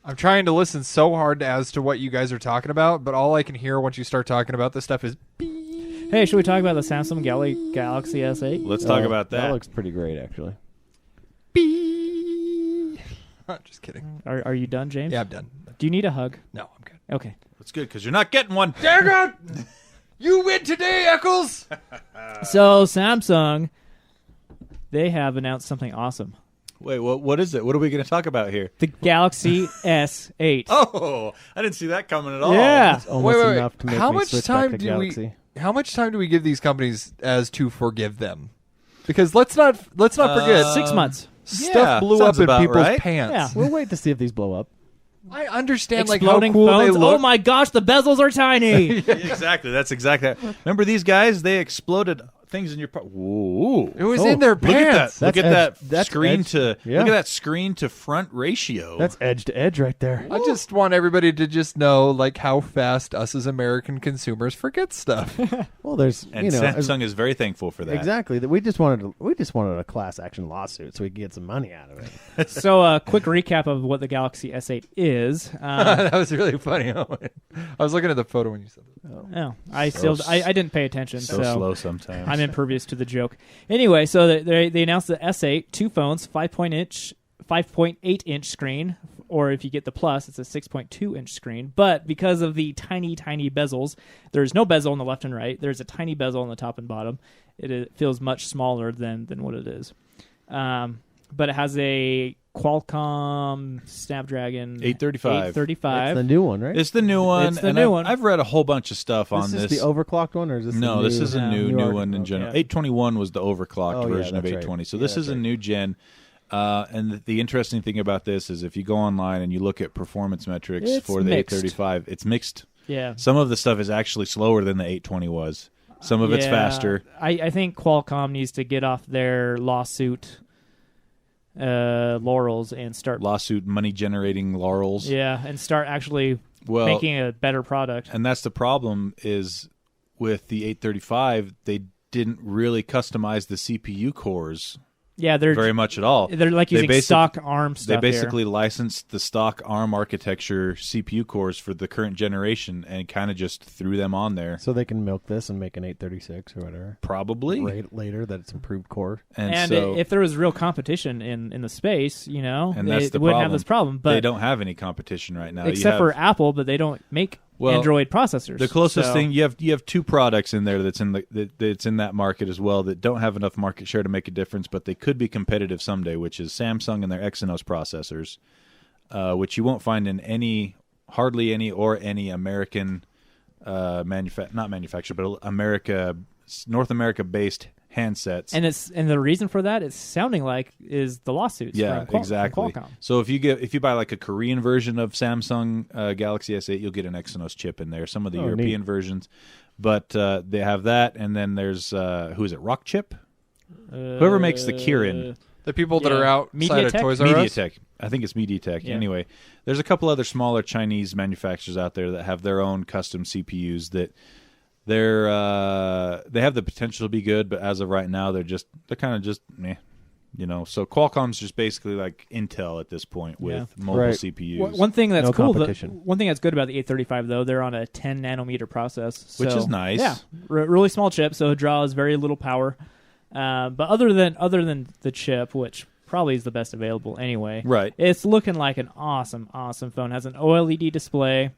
I'm trying to listen so hard as to what you guys are talking about, but all I can hear once you start talking about this stuff is beep. Hey, should we talk about the Samsung Galaxy S8? Let's talk about that. That looks pretty great, actually. Beep. Just kidding. Are you done, James? Yeah, I'm done. Do you need a hug? No, I'm good. Okay. That's good because you're not getting one. Dang it! You win today, Eccles! So Samsung, they have announced something awesome. Wait, what is it? What are we going to talk about here? The Galaxy S8. Oh, I didn't see that coming at all. Yeah. It's almost Wait. enough to make How me much switch time back to do Galaxy. How much time do we give these companies as to forgive them? Because let's not forget 6 months. stuff blew sounds up in about people's right. pants. Yeah. We'll wait to see if these blow up. I understand Exploding like how cool phones. they look. Oh my gosh, the bezels are tiny. Yeah, exactly. That's exactly. Remember these guys? They exploded things in your. Whoa! It was in their Look at pants. that! Look at That's that edge- screen that's to edge. Yeah. look at that screen to front ratio. That's edge to edge right there. I just want everybody to just know like how fast us as American consumers forget stuff. Well, there's and Samsung is very thankful for that. exactly that we just wanted a class action lawsuit so we could get some money out of it. So a quick recap of what the Galaxy S8 is. That was really funny. I was looking at the photo when you said that. Oh, I didn't pay attention. So slow sometimes. I'm impervious to the joke. Anyway, so they announced the S8, 2 phones, 5.8-inch screen, or if you get the Plus, it's a 6.2-inch screen. But because of the tiny bezels, there's no bezel on the left and right. There's a tiny bezel on the top and bottom. It feels much smaller than what it is. But it has a Qualcomm Snapdragon 835. It's the new one, right? It's the new one. It's the and new I've, one. I've read a whole bunch of stuff on This this. is the overclocked one, or is this No, the this new, is a new new Arkham? one in general. Yeah. 821 was the overclocked Oh, yeah, version of that's right. 820. So Yeah, this that's is a right. new gen. And the interesting thing about this is if you go online and you look at performance metrics It's for the mixed. 835, it's mixed. Yeah. Some of the stuff is actually slower than the 820 was. Some of it's Yeah. faster. I think Qualcomm needs to get off their lawsuit laurels and start Lawsuit money generating laurels. and start actually Well, making a better product. and that's the problem is with the 835, they didn't really customize the CPU cores Yeah, they're very much at all. they're like They using basic- stock ARM They stuff. basically licensed the stock ARM architecture CPU cores for the current generation and kind of just threw them on there. So they can milk this and make an 836 or whatever. Probably. Right later that it's improved core. And so if there was real competition in the space, And that's the they wouldn't have problem. this problem. they But don't have any competition right now. except You have- for Apple, but they don't make Android processors. The closest So- thing you have two products in there that's that's in that market as well that don't have enough market share to make a difference, but they could be competitive someday, which is Samsung and their Exynos processors, which you won't find in hardly any American not manufacturer, but North America based handsets. and the reason for that, it's sounding like, is the lawsuits. Yeah, from exactly. Qualcomm. So if you buy like a Korean version of Samsung Galaxy S8, you'll get an Exynos chip in there. Some of the European versions, but they have that, and then there's who is it? Rock Chip? Whoever makes the Kirin. The people that Yeah. are outside of MediaTek? Toys R Us. MediaTek. I think it's MediaTek. Yeah. Anyway, there's a couple other smaller Chinese manufacturers out there that have their own custom CPUs that they have the potential to be good, but as of right now, they're kind of just meh. So Qualcomm's just basically like Intel at this point with mobile Right. CPUs, One thing that's No cool, competition. one thing that's good about the 835 though, they're on a 10 nanometer process, which so- is nice. Yeah, really small chip, so it draws very little power. But other than the chip, which probably is the best available anyway, Right. It's looking like an awesome phone. It has an OLED display.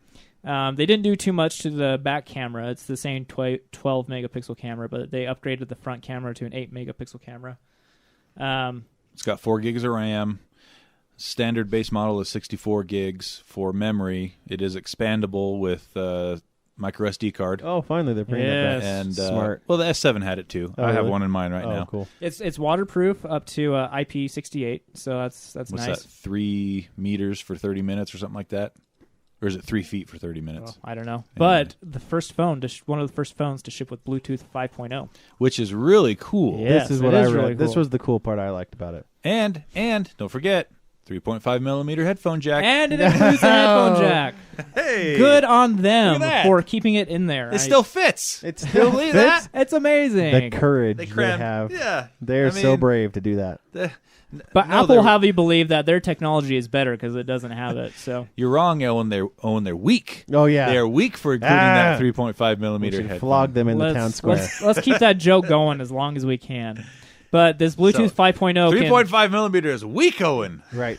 They didn't do too much to the back camera. It's the same 12 megapixel camera, but they upgraded the front camera to an 8 megapixel camera. It's got 4 gigs of RAM. Standard base model is 64 gigs for memory. It is expandable with micro SD card. Oh, finally they're bringing Yes. that back. And Smart. well, the S7 had it too. Oh, I have really? one in mine right Oh, now. cool. It's waterproof up to IP68, so that's What's nice. that? 3 meters for 30 minutes or something like that? Or is it 3 feet for 30 minutes? I don't know, Anyway. but the first phone, one of the first phones to ship with Bluetooth 5.0. Which is really cool. Yeah. Yes, This is it what I is read. really This cool. was the cool part I liked about it. And don't forget, 3.5 millimeter headphone jack. And it includes a headphone jack. hey, Good on them Look at that. for keeping it in there. It still fits. It still Believe fits. that? It's amazing. The courage They they, crammed. have. Yeah, They're I so mean, brave to do that. But no, Apple they're- have you believe that their technology is better because it doesn't have it. So You're wrong, Owen. They're weak. Oh, yeah. They are weak for including Ah. that 3.5 We millimeter should headphone. flog them in the town square. let's keep that joke going as long as we can. But this Bluetooth So, 5.0 can 3.5 millimeter is weak, Owen. Right.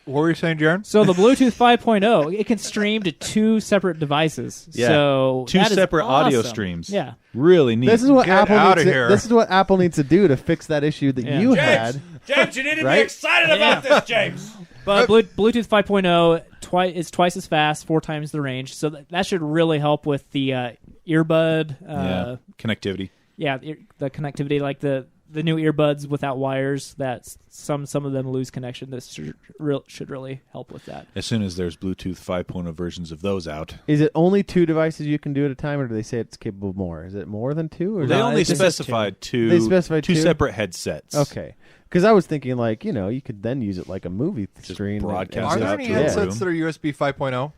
What were you saying, Jaron? So the Bluetooth 5.0, it can stream to 2 separate devices. Yeah. So 2 that is separate audio awesome. streams. Yeah. Really neat. This is what Get Apple outta needs. here. This is what Apple needs to do to fix that issue that Yeah. you James! had. James, you need to be Right? excited about this, James. But Bluetooth 5.0 is twice as fast, 4 times the range. So that should really help with the earbud. Connectivity. Yeah, the connectivity, like the new earbuds without wires. That some of them lose connection. This should really help with that. As soon as there's Bluetooth 5.0 versions of those out. Is it only 2 devices you can do at a time, or do they say it's capable of more? Is it more than 2? Or They No, only it just specified two. They specified two two? separate headsets. Okay. Because I was thinking, like, you could then use it like a movie screen. broadcast Are there out any to a headsets room. that are USB 5.0?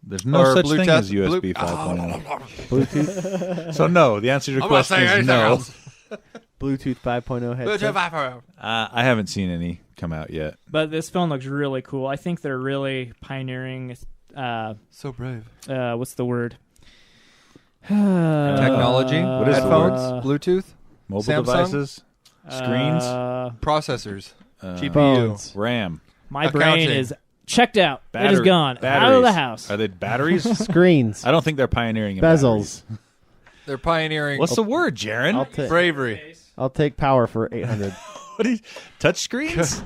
There's no Or such Bluetooth- thing as USB Blue- 5.0. Bluetooth So no, the answer to your I'm not question saying is anything no. else. Bluetooth 5.0 headset. Bluetooth 5.0. I haven't seen any come out yet. But this phone looks really cool. I think they're really pioneering. So brave. What's the word? Technology, What is the headphones, Bluetooth, Mobile Samsung? devices, screens, processors, GPU. Phones. RAM, My brain Accounting. is checked out. It is Battery- gone. Out of batteries. the house. Are they batteries? Screens. I don't think they're pioneering in Bezels. batteries. They're pioneering What's the word, Jaron? bravery. I'll take power for 800. What are you, touch screens?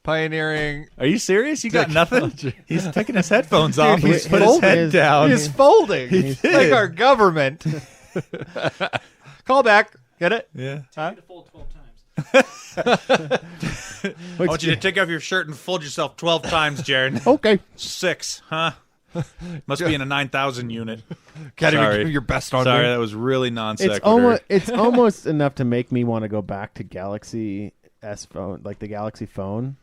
Pioneering. Are you serious? You got nothing? He's taking his headphones off. he's He's put his folding head his- down. He's folding did. like our government. Call back. Get it? Yeah. To fold 12 times. I want you to take off your shirt and fold yourself 12 times, Jaron. Okay. 6, huh? Must be in a 9,000 unit. Can't Sorry. even give your best on Sorry, me. that was really non sequitur. It's almost enough to make me want to go back to Galaxy S phone, like the Galaxy phone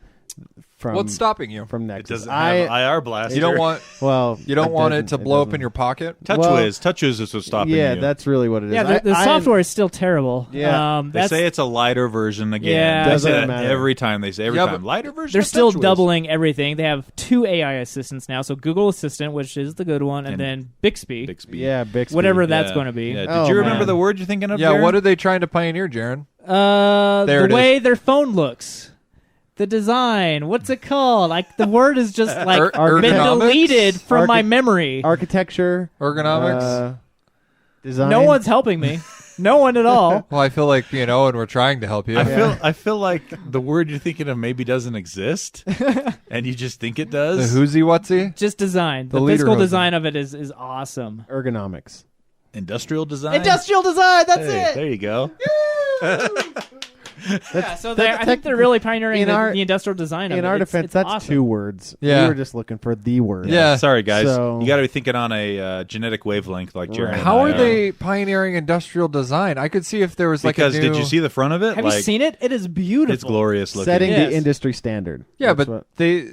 from What's stopping you? from It Nexus. doesn't have IR blaster. You don't want. well, You don't want it doesn't- to blow up doesn't. in your pocket. TouchWiz. TouchWiz is what's stopping Yeah, you. that's really what it is. Yeah, the I am- software is still terrible. Yeah. They that's, say it's a lighter version again. Yeah, they doesn't say that matter. every time. They say every Yeah, time. but Lighter version they're of still TouchWiz. doubling everything. They have 2 AI assistants now. So Google Assistant, which is the good one, and then Bixby, Bixby. Yeah, Bixby. whatever that's Yeah. going to be. Yeah. Did Oh, you remember man. the word you're thinking of, Yeah, Jaron? what are they trying to pioneer, Jaron? There The it way their phone looks. The design. What's it called? Like the word is just like been ergonomics? deleted from my memory. Architecture, Ergonomics? design. No one's helping me. No one at all. Well, I feel like, and we're trying to help you. I feel like the word you're thinking of maybe doesn't exist, and you just think it The does. whoozy whatsy? Just design. The leader physical hose. design of it is awesome. ergonomics. Industrial design. Industrial design. That's Hey, it. there you go. Yeah, so I think they're really pioneering in the industrial design of it. In our It's- defense, it's that's awesome. 2 words. Yeah. We were just looking for the word. Yeah. Sorry, guys. So- You got to be thinking on a genetic wavelength like Jaron. Right. and How I are they pioneering industrial design? I could see if there was like Because a new... did you see the front of it? Have like, you seen it? It is beautiful. It's glorious looking. Setting Yes. the industry standard. Yeah, That's but what- they...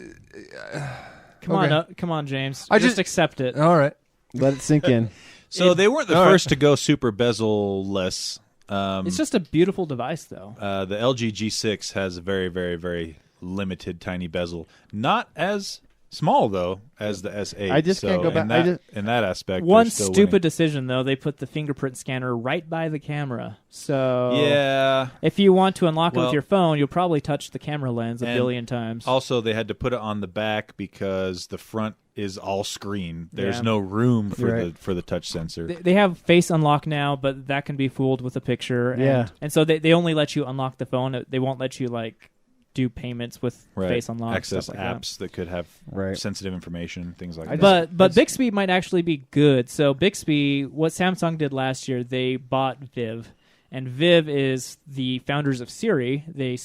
Come on, Okay. come on, James. I just just- accept it. All right. let it sink in. So they weren't the all right. first to go super bezel-less. It's just a beautiful device, though. The LG G6 has a very, very, very limited tiny bezel. Not as small, though, as the S8. I just can't go in back- That, in that aspect, One they're still stupid winning. decision, though. They put the fingerprint scanner right by the camera. So Yeah. if you want to unlock it Well- with your phone, you'll probably touch the camera lens a And billion times. Also, they had to put it on the back because the front is all screen. There's Yeah. no room for Right. the touch sensor. They have face unlock now, but that can be fooled with a picture. Yeah. And so they only let you unlock the phone. They won't let you, like, do payments with Right. face unlock. Access stuff like that. apps that could have Right. sensitive information, things like I that. But Bixby might actually be good. So Bixby, what Samsung did last year, they bought Viv, and Viv is the founders of Siri. They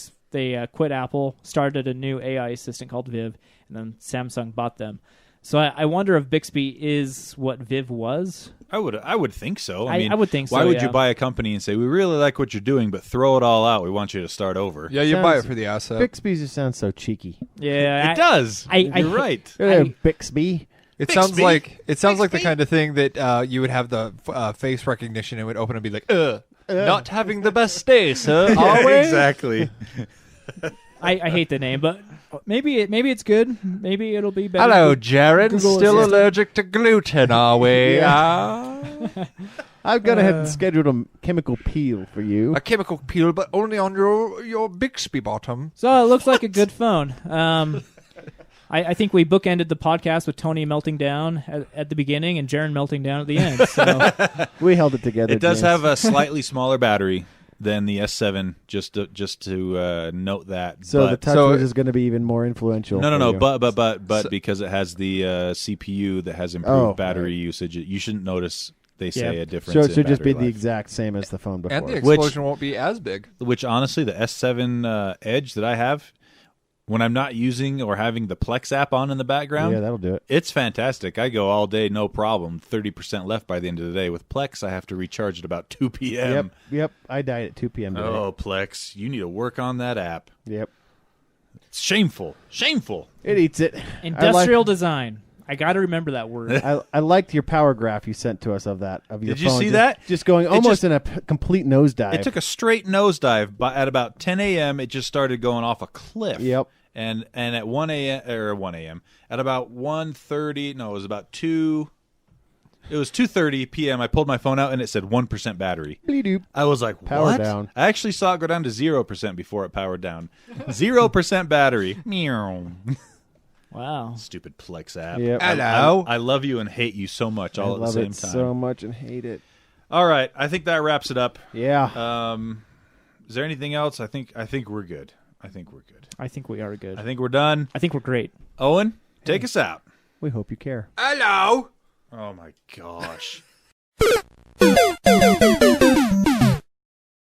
quit Apple, started a new AI assistant called Viv, and then Samsung bought them. So I wonder if Bixby is what Viv was. I would think so. I mean, I would think so, Why would yeah. you buy a company and say, we really like what you're doing, but throw it all out. We want you to start over. Yeah, you buy it Sounds- for the asset. Bixby just sounds so cheeky. Yeah, It does. I- You're right. Bixby. It Bixby. sounds like the kind of thing that you would have the face recognition and would open and be like, not having the best day, sir, are we? Exactly. I hate the name, but maybe it's good. Maybe it'll be better. Hello, Jared. Google Still Assistant. allergic to gluten, are we? I've gone ahead and scheduled a chemical peel for you. A chemical peel, but only on your Bixby bottom. So it looks like a good phone. I think we bookended the podcast with Tony melting down at the beginning and Jaron melting down at the end. So We held it together. It does James. have a slightly smaller battery than the S7. Just to note that. So the But- TouchWiz is going to be even more influential. No, for you. but So- because it has the CPU that has improved battery right. usage, you shouldn't notice. They say Yeah. a difference. So it in should just be battery the life. exact same as the phone before. And the Which- explosion won't be as big. Which honestly, the S7 Edge that I have, when I'm not using or having the Plex app on in the background, yeah, that'll do it. it's fantastic. I go all day, no problem. 30% left by the end of the day. With Plex, I have to recharge at about 2 p.m. Yep. I died at 2 p.m. today. Oh, Plex, you need to work on that app. Yep. It's shameful. Shameful. It eats it. industrial design. I got to remember that word. I liked your power graph you sent to us of your Did you phone. see Just- that? Just going It almost just- in a complete nosedive. It took a straight nosedive, but at about 10 a.m., it just started going off a cliff. Yep. And at 1 a.m. At about 1:30, no, it was about 2. It was 2:30 p.m. I pulled my phone out and it said 1% battery. Bleep-doop. I was like, Power what? down. I actually saw it go down to 0% before it powered down. 0% battery. Meow. Wow. Stupid Plex app. Yep. Hello. I love you and hate you so much all I at the love same it time. so much and hate it. All right, I think that wraps it up. Yeah. Is there anything else? I think we're good. I think we're good. I think we are good. I think we're done. I think we're great. Owen, take us out. We hope you care. Hello. Oh my gosh.